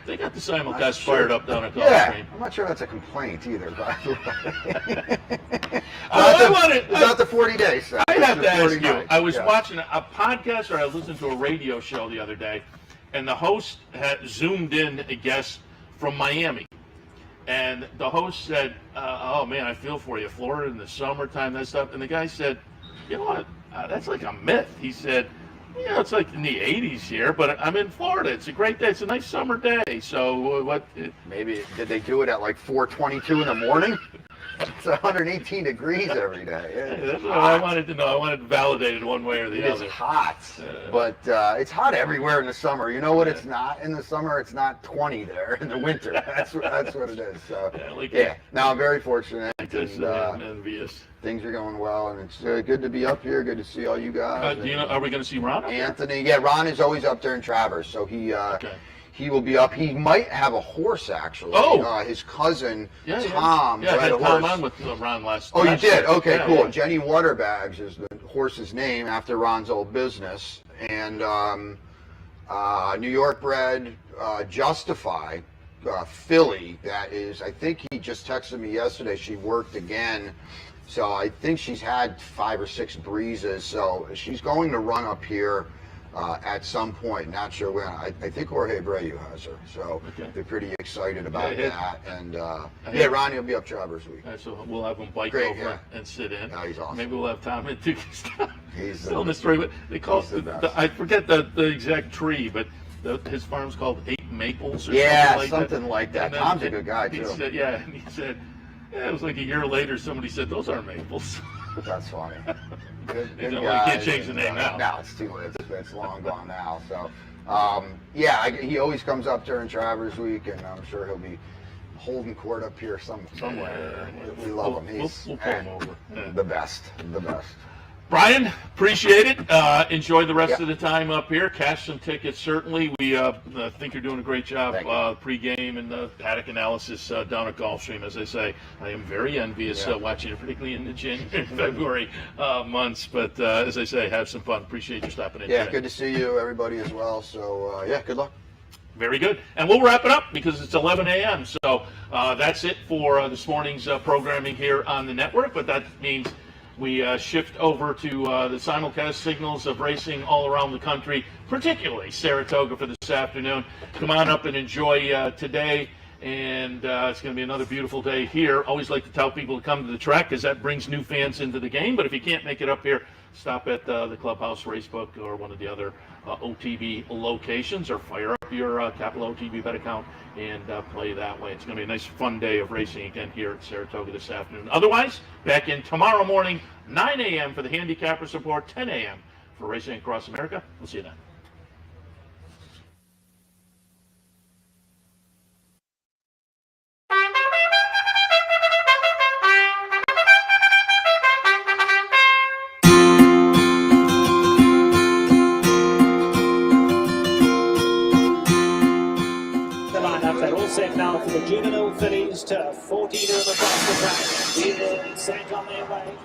S1: They got the Simulcast fired up down at Gulfstream.
S6: I'm not sure that's a complaint either, by the way.
S1: About
S6: the 40 days. So
S1: I have to ask you, I was watching a podcast, or I listened to a radio show the other day, and the host had zoomed in a guest from Miami. And the host said, oh man, I feel for you, Florida in the summertime, that stuff. And the guy said, you know what, that's like a myth. He said, it's like in the 80s here, but I'm in Florida. It's a great day. It's a nice summer day. So
S6: maybe did they do it at like 4:22 in the morning? It's 118 degrees every day.
S1: That's what I wanted to know. I wanted it validated one way or the
S6: It's
S1: other.
S6: hot, but it's hot everywhere in the summer. You know what? It's not in the summer. It's not 20 there in the winter. That's what it is. So Now I'm very fortunate.
S1: I'm envious.
S6: Things are going well, and it's good to be up here. Good to see all you guys.
S1: Do you know? Are we going to see Ron?
S6: Anthony? Yeah, Ron is always up there in Traverse, so he will be up. He might have a horse actually.
S1: Oh,
S6: his cousin
S1: I
S6: Tom.
S1: had
S6: bred a
S1: Tom
S6: horse.
S1: on with Ron last.
S6: Oh, you did? Okay,
S1: yeah,
S6: cool.
S1: Yeah.
S6: Jenny Waterbags is the horse's name after Ron's old business, and New York bred Justify. Filly, that is, I think he just texted me yesterday, she worked again, so I think she's had 5 or 6 breezes, so she's going to run up here at some point, not sure when. I think Jorge Abreu has her, so they're pretty excited about that, and Ronnie will be up Traverse Week.
S1: So we'll have him bike over and sit in.
S6: He's awesome.
S1: Maybe we'll have Tom and
S6: He's
S1: telling the story, but they call it, I forget the exact tree, but his farm's called 8 Maples or
S6: something like that. Tom's a good guy, too.
S1: He said, and he said, it was like a year later, somebody said, those are maples.
S6: That's funny. Good
S1: You
S6: guys.
S1: can't change the name now.
S6: No, it's too late. It's long gone now. So, he always comes up during Traverse Week, and I'm sure he'll be holding court up here somewhere. We love him. He's
S1: we'll pull him over.
S6: the best.
S1: Brian, appreciate it. Enjoy the rest of the time up here. Cash some tickets, certainly. We think you're doing a great job pre-game and the paddock analysis down at Gulfstream. As I say, I am very envious watching it, particularly in the January and February months. But as I say, have some fun. Appreciate you stopping in today.
S6: Good to see you, everybody, as well. So, good luck.
S1: Very good. And we'll wrap it up because it's 11 a.m. So that's it for this morning's programming here on the network. But that means we shift over to the simulcast signals of racing all around the country, particularly Saratoga for this afternoon. Come on up and enjoy today, and it's going to be another beautiful day here. Always like to tell people to come to the track because that brings new fans into the game, but if you can't make it up here, stop at the Clubhouse Racebook or one of the other OTB locations, or fire up your Capital OTB bet account and play that way. It's going to be a nice, fun day of racing again here at Saratoga this afternoon. Otherwise, back in tomorrow morning, 9 a.m. for the handicapper support, 10 a.m. for Racing Across America. We'll see you then.
S7: Set now for the juvenile fillies to 14 of them across the track. We'll set on their way.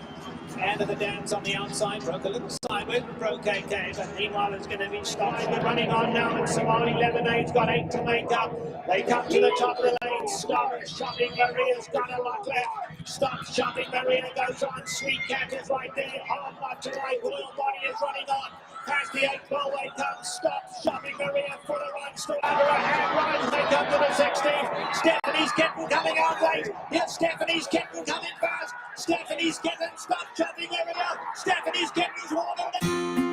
S7: End of the dance on the outside, broke a little side with broke AK, but meanwhile it's going to be stopped. They're running on now, and Somali Lemonade's got 8 to make up. They come to the top of the lane. Stop Shopping Maria's got a lot left. Stop Shopping Maria goes on. Sweet Cat is right there. Hard left to right. Royal Body is running on. Past the 8 ball way comes. Stop Shopping Maria for the run. Still under a hand rise. They come to the 16th. Stephanie's Kitten coming out late. Yes, Stephanie's Kitten coming fast. Stephanie's Kitten. Stop Shopping Maria. Stephanie's Kitten's walking.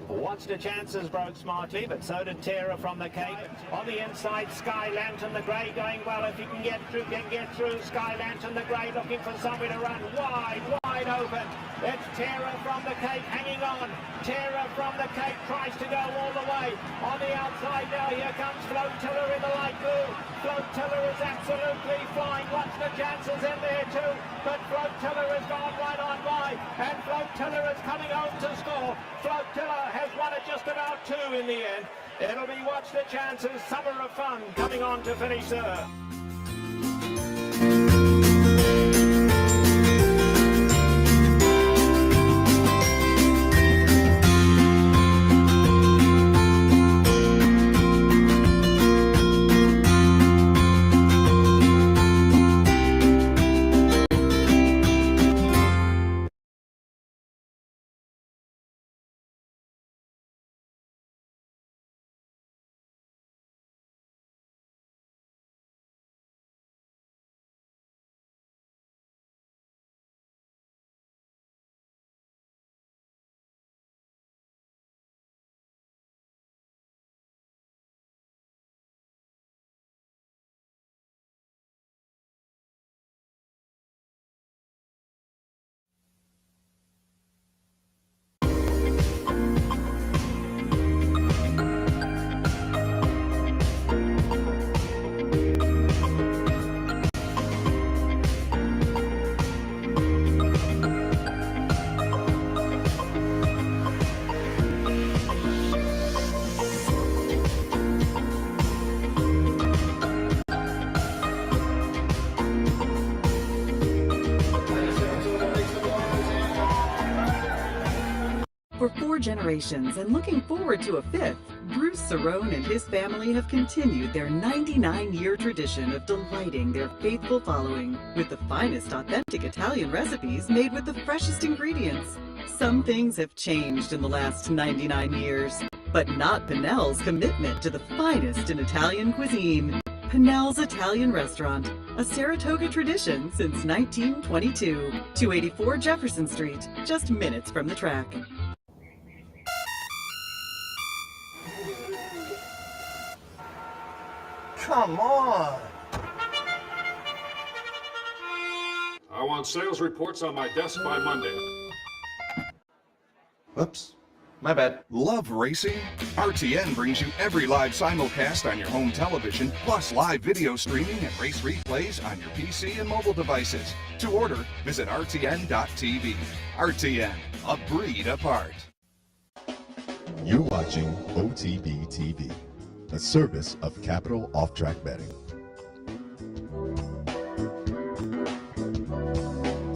S7: Watched the chances, broke smartly, but so did Terra from the Cape. On the inside, Sky Lantern the Grey going well. If he can get through. Sky Lantern the Grey looking for somewhere to run. Wide open. It's Terra from the Cape hanging on. Terra from the Cape tries to go all the way. On the outside now, here comes Flotilla in the light blue. Flotilla is absolutely flying. Watch the chances in there too. But Flotilla has gone right on by. And Flotilla is coming home to score. Flotilla has won it just about 2 in the end. It'll be watch the chances. Summer of fun coming on to finish third.
S4: For 4 generations and looking forward to a 5th, Bruce Cerrone and his family have continued their 99-year tradition of delighting their faithful following with the finest authentic Italian recipes made with the freshest ingredients. Some things have changed in the last 99 years, but not Pinnell's commitment to the finest in Italian cuisine. Pinnell's Italian Restaurant, a Saratoga tradition since 1922. 284 Jefferson Street, just minutes from the track.
S8: Come on!
S9: I want sales reports on my desk by Monday.
S8: Oops. My bad.
S10: Love racing? RTN brings you every live simulcast on your home television, plus live video streaming and race replays on your PC and mobile devices. To order, visit rtn.tv. RTN, a breed apart.
S11: You're watching OTB TV, a service of Capital Off Track Betting.